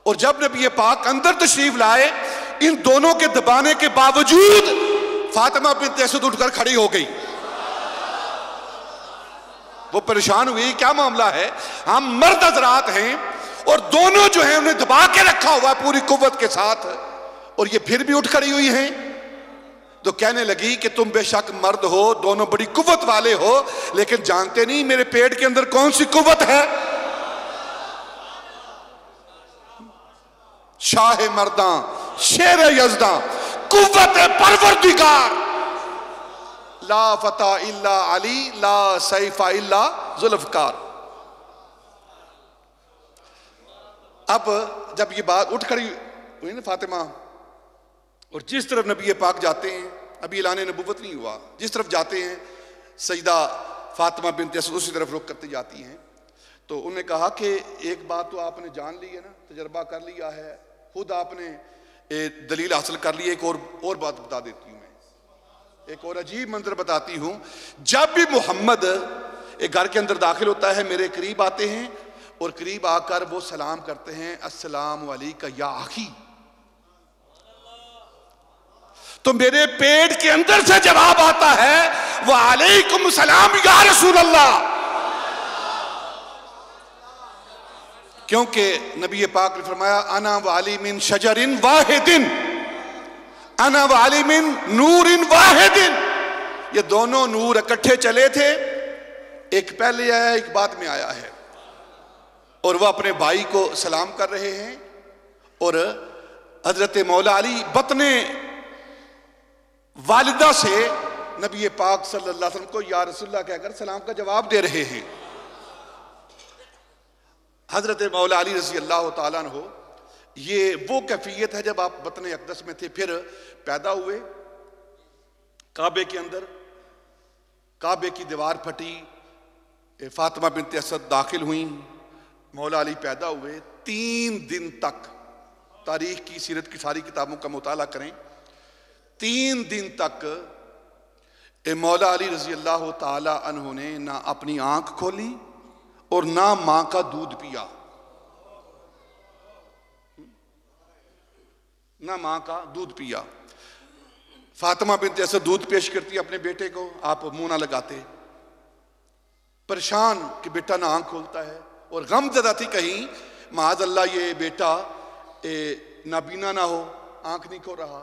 और जब नबी पाक अंदर तशरीफ लाए, इन दोनों के दबाने के बावजूद फातिमा बिनते असद उठकर खड़ी हो गई। वो परेशान हुई, क्या मामला है, हम मर्द हजरात हैं और दोनों जो हैं उन्हें दबा के रखा हुआ पूरी कुव्वत के साथ, और ये फिर भी उठ खड़ी हुई हैं। तो कहने लगी कि तुम बेशक मर्द हो, दोनों बड़ी कुव्वत वाले हो, लेकिन जानते नहीं मेरे पेट के अंदर कौन सी कुव्वत है। शाह मर्दा शेर यज़दा कुव्वत परवरदिगार, ला फता इल्ला अली ला सैफा इल्ला जुल्फकार। अब जब ये बात उठ खड़ी हुई ना फातिमा, और जिस तरफ नबी पाक जाते हैं, अभी ऐलान नबुव्वत नहीं हुआ, जिस तरफ जाते हैं सैयदा फातिमा बिनते असद उसी तरफ रुख करती जाती हैं। तो उन्होंने कहा कि एक बात तो आपने जान ली है ना, तजर्बा कर लिया है, खुद आपने दलील हासिल कर ली है। एक और बात बता देती हूँ, मैं एक और अजीब मंजर बताती हूँ। जब भी मोहम्मद एक घर के अंदर दाखिल होता है, मेरे करीब आते हैं और करीब आकर वो सलाम करते हैं, अस्सलाम वालेकुम या अखी। तो मेरे पेट के अंदर से जवाब आता है वालेकुम सलाम या रसूल अल्लाह, क्योंकि नबी पाक ने फरमाया अना वाली मिन शजरिन वाहिदिन, अना वाली मिन नूरिन वाहिदिन। ये दोनों नूर इकट्ठे चले थे, एक पहले आया एक बाद में आया है, और वह अपने भाई को सलाम कर रहे हैं। और हजरत मौला अली बतने वालिदा से नबी पाक सल्लल्लाहु अलैहि वसल्लम को या रसूलल्लाह कहकर सलाम का जवाब दे रहे हैं। हजरत मौला अली रज़ी अल्लाह ताला अन्हु, ये वो कैफियत है जब आप बतने अक़दस में थे, फिर पैदा हुए काबे के अंदर, काबे की दीवार फटी, फातिमा बिनत असद दाखिल हुई, मौला अली पैदा हुए। 3 दिन तक, तारीख की सीरत की सारी किताबों का मुताला करें, 3 दिन तक मौला अली रज़ी अल्लाह ताला अन्हु ने ना अपनी आंख खोली और ना मां का दूध पिया, ना मां का दूध पिया। फातिमा बिनत असद दूध पेश करती है अपने बेटे को, आप मुंह ना लगाते, परेशान कि बेटा ना आंख खोलता है, और गम ज़दा थी कहीं माज़ अल्लाह ये बेटा नाबीना ना हो, आंख नहीं खोल रहा।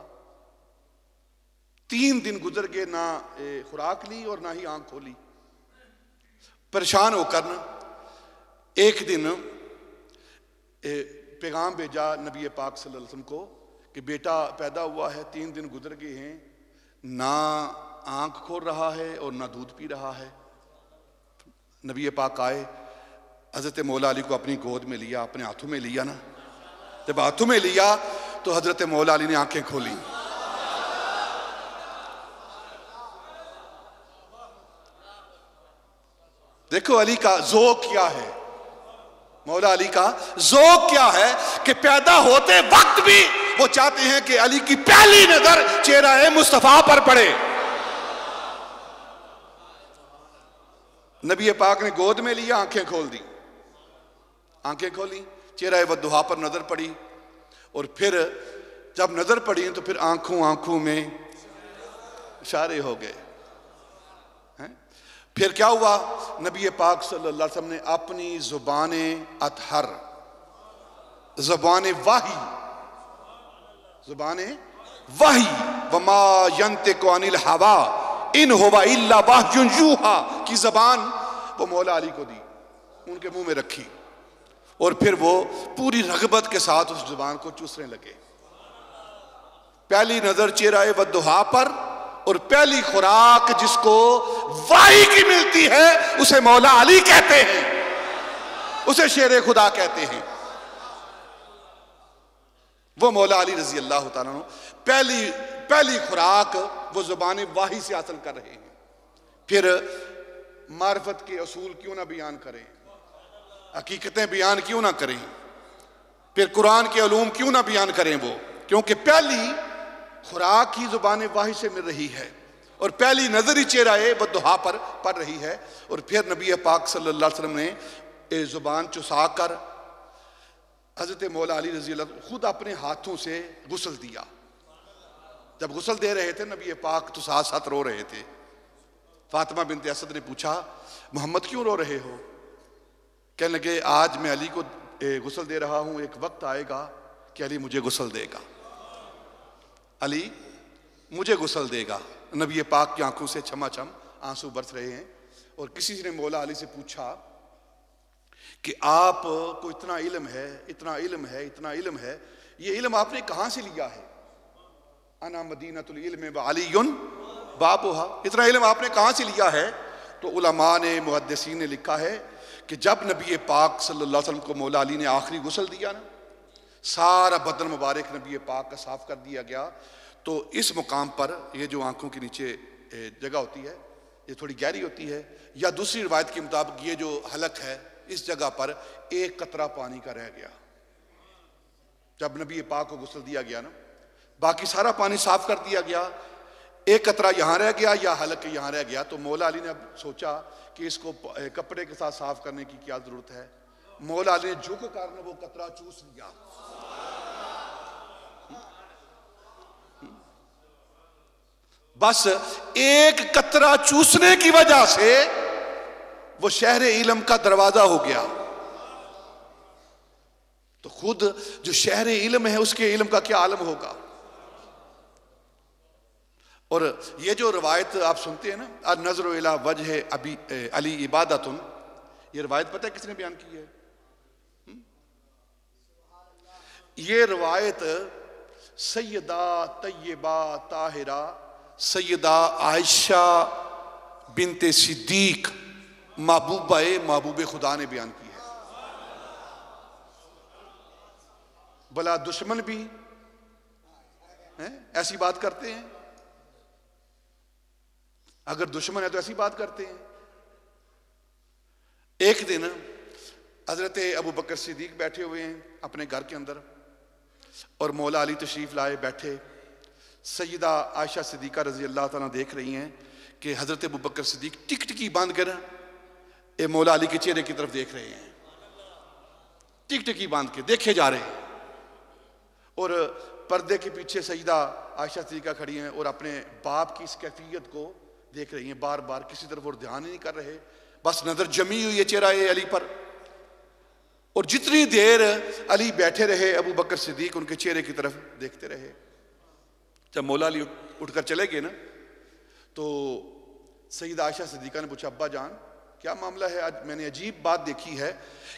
3 दिन गुजर गए, ना खुराक ली और ना ही आंख खोली। परेशान होकर ना एक दिन पैगाम भेजा नबी पाक सल्लल्लाहु अलैहि वसल्लम को कि बेटा पैदा हुआ है, 3 दिन गुजर गए हैं, ना आंख खोल रहा है और ना दूध पी रहा है। नबी पाक आए, हजरत मौला अली को अपनी गोद में लिया, अपने हाथों में लिया ना, जब हाथों में लिया तो हजरत मौला अली ने आंखें खोली। देखो अली का ज़ौक़ क्या है, मौला अली का ज़ौक़ क्या है कि पैदा होते वक्त भी वो चाहते हैं कि अली की पहली नजर चेहरा मुस्तफा पर पड़े। नबी पाक ने गोद में लिया, आंखें खोल दी, आंखें खोली, चेहरा वद्दुहा पर नजर पड़ी, और फिर जब नजर पड़ी तो फिर आंखों में इशारे हो गए। फिर क्या हुआ, नबी पाक सल्लल्लाहु अलैहि वसल्लम ने अपनी ज़ुबाने अतहर, ज़ुबाने वाही, ज़ुबाने वाही, वमा यंतिकु अनिल हवा इन हुवा इल्ला वह्युन यूहा की ज़बान वो मौला अली को दी, उनके मुंह में रखी, और फिर वो पूरी रग़बत के साथ उस ज़ुबान को चूसने लगे। पहली नजर चेहरा वद्दुहा पर, और पहली खुराक जिसको वाही की मिलती है उसे मौला अली कहते हैं, उसे शेर खुदा कहते हैं। वो मौला अली रजी अल्लाह ताला अन्हु पहली खुराक वो ज़ुबान वाही से हासिल कर रहे हैं। फिर मार्फत के असूल क्यों ना बयान करें, हकीकतें बयान क्यों ना करें, फिर कुरान के उलूम क्यों ना बयान करें वो, क्योंकि पहली खुराक ही ज़ुबान वाही से मिल रही है, और पहली नजर ही चेहरा वद्दुहा पर पड़ रही है। और फिर नबी पाक सल्लल्लाहु अलैहि वसल्लम ने ज़ुबान चुसा कर हज़रत मौला अली रज़ी अल्लाह खुद अपने हाथों से गुस्ल दिया। जब गुस्ल दे रहे थे नबी पाक तो साथ साथ रो रहे थे। फातिमा बिनत असद ने पूछा मोहम्मद क्यों रो रहे हो? कहने लगे आज मैं अली को गुस्ल दे रहा हूँ, एक वक्त आएगा कि अली मुझे गुस्ल देगा, अली मुझे गुस्ल देगा। नबी पाक की आंखों से छमाछम आंसू बरस रहे हैं। और किसी ने मौला अली से पूछा कि आप को इतना इल्म है, इतना इल्म है, इतना इल्म है, ये इल्म आपने कहाँ से लिया है? अना मदीनतुल इल्म व अलीयुन बाबुहा, इतना इल्म आपने कहाँ से लिया है? तो उलमा ने, मुहद्दिसीन ने लिखा है कि जब नबी पाक सल्लल्लाहु अलैहि वसल्लम को मौला अली ने आखिरी गुस्ल दिया ना, सारा बदन मुबारक नबी पाक का साफ कर दिया गया, तो इस मुकाम पर ये जो आंखों के नीचे जगह होती है ये थोड़ी गहरी होती है, या दूसरी रिवायत के मुताबिक ये जो हलक है इस जगह पर एक कतरा पानी का रह गया। जब नबी पाक को गुस्ल दिया गया ना, बाकी सारा पानी साफ कर दिया गया, एक कतरा यहाँ रह गया या हलक यहाँ रह गया। तो मौला अली ने अब सोचा कि इसको कपड़े के साथ साफ करने की क्या ज़रूरत है, मौला ने झुक कर वो कतरा चूस लिया। बस एक कतरा चूसने की वजह से वो शहर इल्म का दरवाजा हो गया। तो खुद जो शहर इल्म है उसके इल्म का क्या आलम होगा। और ये जो रवायत आप सुनते हैं ना, नजर इला वजह अबी अली इबादतुन, ये रवायत पता है किसने बयान की है? ये रवायत सैयदा तैयबा ताहिरा सैयदा आयशा बिनते सिद्दीक महबूब खुदा ने बयान की है। भला दुश्मन भी ऐसी बात करते हैं? अगर दुश्मन है तो ऐसी बात करते हैं। एक दिन हजरत अबू बकर सिद्दीक बैठे हुए हैं अपने घर के अंदर और मौला अली तशरीफ लाए बैठे। सैयदा आयशा सिद्दीका रजी अल्लाह ताला देख रही हैं कि हजरत अबू बकर सिद्दीक टिकटिकी बांध कर ये मौला अली के चेहरे की तरफ देख रहे हैं, टिकटिकी बांध के देखे जा रहे हैं। और पर्दे के पीछे सैयदा आयशा सिद्दीका खड़ी हैं और अपने बाप की इस कैफियत को देख रही हैं, बार बार किसी तरफ और ध्यान ही नहीं कर रहे, बस नजर जमी हुई है चेहरा ये अली पर। और जितनी देर अली बैठे रहे अबू बकर सिद्दीक उनके चेहरे की तरफ देखते रहे। जब मौला अली उठकर चले गए ना तो सैयदा आयशा सिद्दीका ने पूछा, अब्बा जान क्या मामला है? आज मैंने अजीब बात देखी है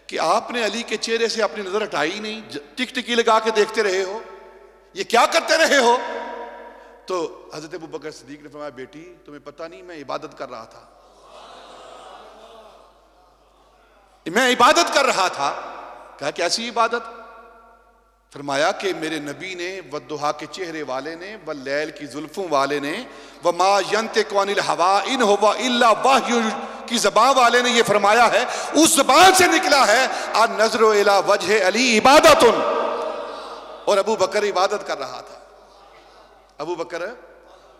कि आपने अली के चेहरे से अपनी नजर हटाई नहीं, टिकटिकी लगा के देखते रहे हो, ये क्या करते रहे हो? तो हजरत अबू बकर सिद्दीक ने फरमाया, बेटी तुम्हें पता नहीं मैं इबादत कर रहा था, मैं इबादत कर रहा था। कहा कैसी इबादत? फरमाया कि मेरे नबी ने वद्दुहा के चेहरे वाले ने व लैल की जुल्फों वाले ने व मा यंतिकु अनिल हवा इन हुवा इल्ला वह्यु की ज़बान वाले ने ये फरमाया है, उस ज़बान से निकला है अन नज़रु इला वजह अली इबादतुन। और अबू बकर इबादत कर रहा था, अबू बकर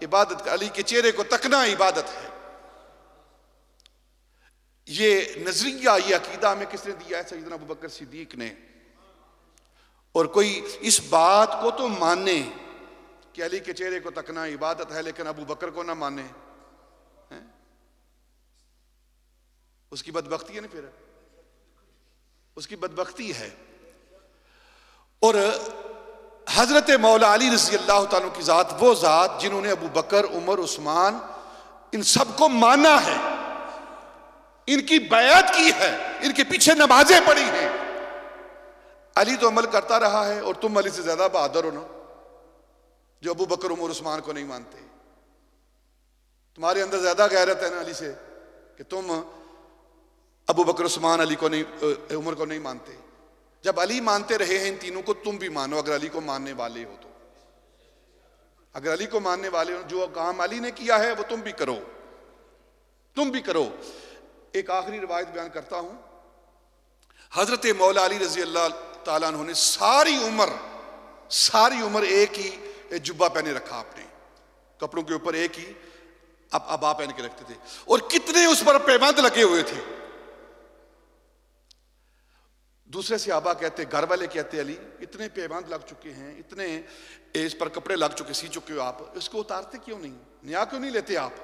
इबादत, अली के चेहरे को तकना इबादत है। ये नजरिया, ये अकीदा हमें किसने दिया है? सैयदना अबू बकर सिद्दीक ने। और कोई इस बात को तो माने कि अली के चेहरे को तकना इबादत है, लेकिन अबू बकर को ना माने है? उसकी बदबख्ती है ना, फिर उसकी बदबख्ती है। और हजरत मौला अली रज़ी अल्लाह ताला की जात वो जात जिन्होंने अबू बकर, उमर, उस्मान इन सबको माना है, इनकी बैत की है, इनके पीछे नमाजें पढ़ी हैं। अली तो अमल करता रहा है और तुम अली से ज्यादा बहादुर हो ना, जो अबू बकर, उमर, उस्मान को नहीं मानते। तुम्हारे अंदर ज्यादा गैरत है ना अली से कि तुम अबू बकर, उस्मान, अली को नहीं, उमर को नहीं मानते। जब अली मानते रहे हैं इन तीनों को, तुम भी मानो अगर अली को मानने वाले हो तो। अगर अली को मानने वाले हो, जो काम अली ने किया है वो तुम भी करो, तुम भी करो। एक आखिरी रिवायत बयान करता हूं। हजरत मौला अली रजी अल्लाह ताला अन्हु ने सारी उम्र एक ही जुब्बा पहने रखा, अपने कपड़ों के ऊपर एक ही अबा पहन के रखते थे। और कितने उस पर पैबंद लगे हुए थे। दूसरे सहाबा कहते, घर वाले कहते, अली इतने पैबंद लग चुके हैं, इतने इस पर कपड़े लग चुके, सी चुके हो आप, इसको उतारते क्यों नहीं, नया क्यों नहीं लेते आप?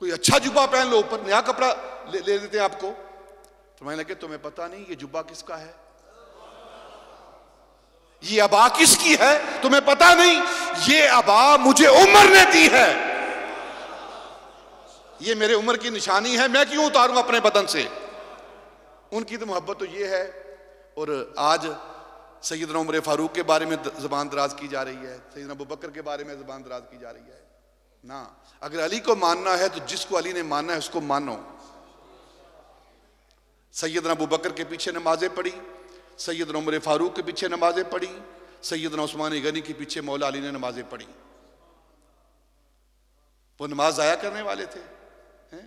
कोई अच्छा जुब्बा पहन लो, ऊपर नया कपड़ा ले देते हैं आपको। तो मैंने लगे तुम्हें पता नहीं ये जुब्बा किसका है, ये अबा किसकी है, तुम्हें पता नहीं? ये अबा मुझे उमर ने दी है, ये मेरे उम्र की निशानी है, मैं क्यों उतारूं अपने बदन से? उनकी तो मोहब्बत तो ये है। और आज सैयदना उमर फारूक के बारे में ज़बान दराज की जा रही है, सैयदना अबू बकर के बारे में ज़बान दराज की जा रही है ना। अगर अली को मानना है तो जिसको अली ने मानना है उसको मानो। सैयदना अबू बकर के पीछे नमाजें पढ़ी, सैयदना उमर फारूक के पीछे नमाजें पढ़ी, सैयदना उस्मान गनी के पीछे मौला अली ने नमाजें पढ़ी। वो नमाज ज़ाया करने वाले थे हैं?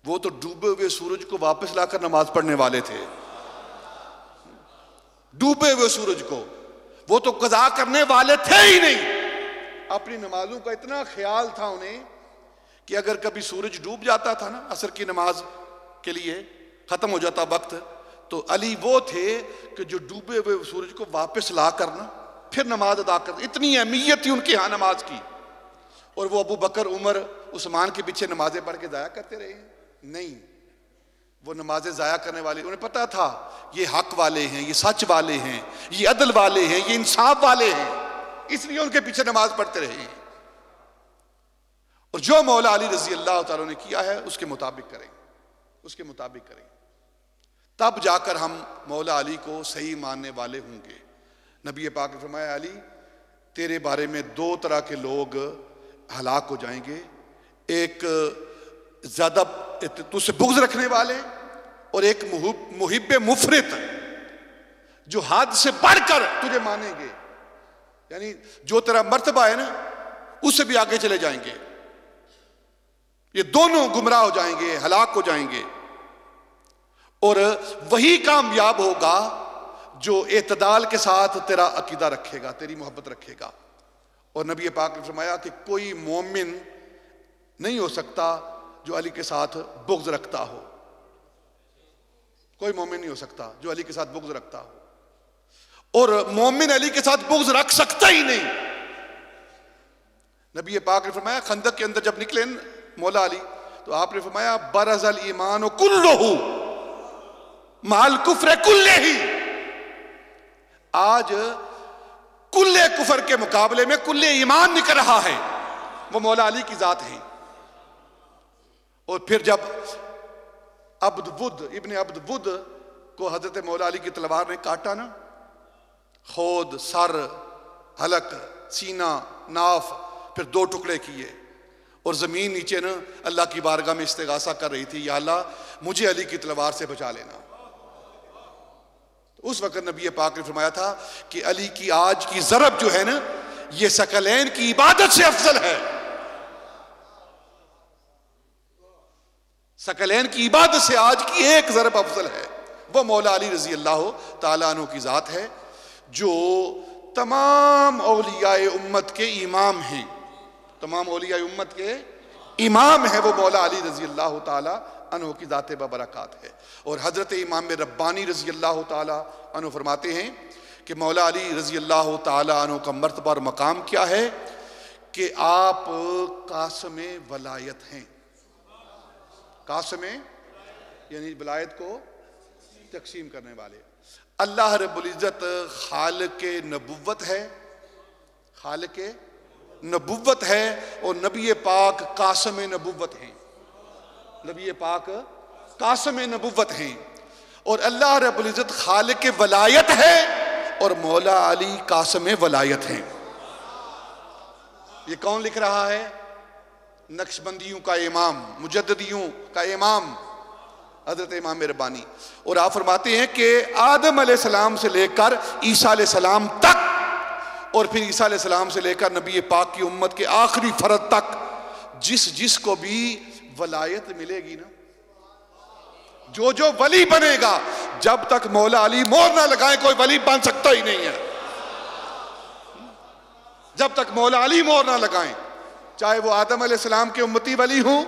वो तो डूबे हुए सूरज को वापस लाकर नमाज पढ़ने वाले थे। डूबे हुए सूरज को वो तो कज़ा करने वाले थे ही नहीं। अपनी नमाजों का इतना ख्याल था उन्हें कि अगर कभी सूरज डूब जाता था ना, असर की नमाज के लिए खत्म हो जाता वक्त, तो अली वो थे कि जो डूबे हुए सूरज को वापस ला करना फिर नमाज अदा कर, इतनी अहमियत थी उनके यहाँ नमाज की। और वो अबू बकर, उमर, उस्मान के पीछे नमाजें पढ़ के जाया करते रहे? नहीं, वो नमाजें जाया करने वाले, उन्हें पता था ये हक वाले हैं, ये सच वाले हैं, ये अदल वाले हैं, ये इंसाफ वाले हैं, इसलिए उनके पीछे नमाज पढ़ते रहे। और जो मौला अली रजी अल्लाह तआला ने किया है उसके मुताबिक करें, उसके मुताबिक करें, तब जाकर हम मौला अली को सही मानने वाले होंगे। नबी पाक ने फरमाया, अली तेरे बारे में दो तरह के लोग हलाक हो जाएंगे, एक ज्यादा तुझसे बुग़्ज़ रखने वाले और एक मुहिब्बे मुफरित जो हद से बढ़कर तुझे मानेंगे, यानी जो तेरा मर्तबा है ना उससे भी आगे चले जाएंगे। ये दोनों गुमराह हो जाएंगे, हलाक हो जाएंगे। और वही कामयाब होगा जो एतदाल के साथ तेरा अकीदा रखेगा, तेरी मोहब्बत रखेगा। और नबी पाक ने फरमाया कि कोई मोमिन नहीं हो सकता जो अली के साथ बुग़्ज़ रखता हो, कोई मोमिन नहीं हो सकता जो अली के साथ बुग़्ज़ रखता हो। और मोमिन अली के साथ बुग़्ज़ रख सकता ही नहीं। नबी पाक ने फरमाया, खंदक के अंदर जब निकले मौला अली तो आपने फरमाया, बरज़ल ईमान कुल्लुहु माल कुफ्र कुल्ले ही। आज कुल्ले कुफर के मुकाबले में कुल्ले ईमान निकल रहा है, वो मौला अली की जात है। और फिर जब इब्ने अब्दवुद को हजरत मौला अली की तलवार ने काटा ना, खोद, सर, हलक, सीना, नाफ, फिर दो टुकड़े किए और जमीन नीचे ना अल्लाह की बारगाह में इस्तिगासा कर रही थी, या अल्लाह मुझे अली की तलवार से बचा लेना। तो उस वक्त नबी पाक ने फरमाया था कि अली की आज की ज़रब जो है ना, ये सकलैन की इबादत से अफजल है। सकलैन की इबादत से आज की एक ज़रब अफजल है। वो मौला अली रजी अल्लाह ताला अन्हु की ज़ात है जो तमाम औलियाए उम्मत के इमाम हैं, तमाम औलियाए उम्मत के इमाम है। वो मौला अली रजी अल्लाह ताला अन्हु की ज़ात बबरकात है। और हज़रत इमाम रब्बानी रजी अल्लाह ताला अन्हु फरमाते हैं कि मौला अली रजी अल्लाह ताला अन्हु का मर्तबा और मकाम क्या है कि आप कासम वलायत हैं। कासम यानी वलायत को तकसीम करने वाले। अल्लाह रब्बुल इज़्ज़त खालिक़े नबुव्वत है, खालिक़े नबुव्वत है, और नबी पाक कासम नबुव्वत हैं, नबी पाक कासम नबुव्वत हैं। और अल्लाह रब्बुल इज़्ज़त खालिक़े वलायत है और मौला अली कासम वलायत हैं। ये कौन लिख रहा है? नक्शबंदियों का इमाम, मुजद्दिदियों का इमाम हज़रत इमाम रब्बानी। और आप फरमाते हैं कि आदम अलैहिस्सलाम से लेकर ईसा अलैहिस्सलाम तक, और फिर ईसा अलैहिस्सलाम से लेकर नबी पाक की उम्मत के आखिरी फर्द तक जिसको भी वलायत मिलेगी ना, जो वली बनेगा, जब तक मौला अली मोहर ना लगाए कोई वली बन सकता ही नहीं है। जब तक मौला अली मोहर ना लगाएं, चाहे वो आदम अलैहिस्सलाम के उम्मती वली हों,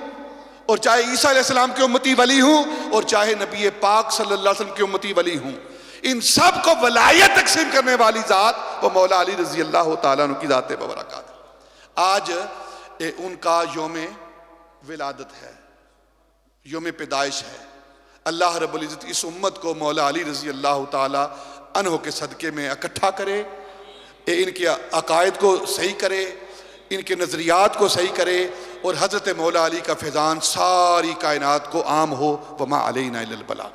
और चाहे ईसा अलैहिस्सलाम के उम्मती वली हों, और चाहे नबी पाक सल्लल्लाहु अलैहि वसल्लम के उम्मती वली हों, इन सब को वलायत तकसीम करने वाली ज़ात वो मौला अली रजी अल्लाह ताला अन्हु की ज़ात बबरकात। आज उनका योम विलादत है, योम पैदाइश है। अल्लाह रब्बुल इज़्ज़त इस उम्मत को मौला अली रजी अल्लाह ताला अन्हु के सदक़े में इकट्ठा करे, इनके अकायद को सही करे, इनके नज़रियात को सही करे, और हज़रत मौला अली का फैज़ान सारी कायनात को आम हो। वमा अलैना इल्लल बलाग।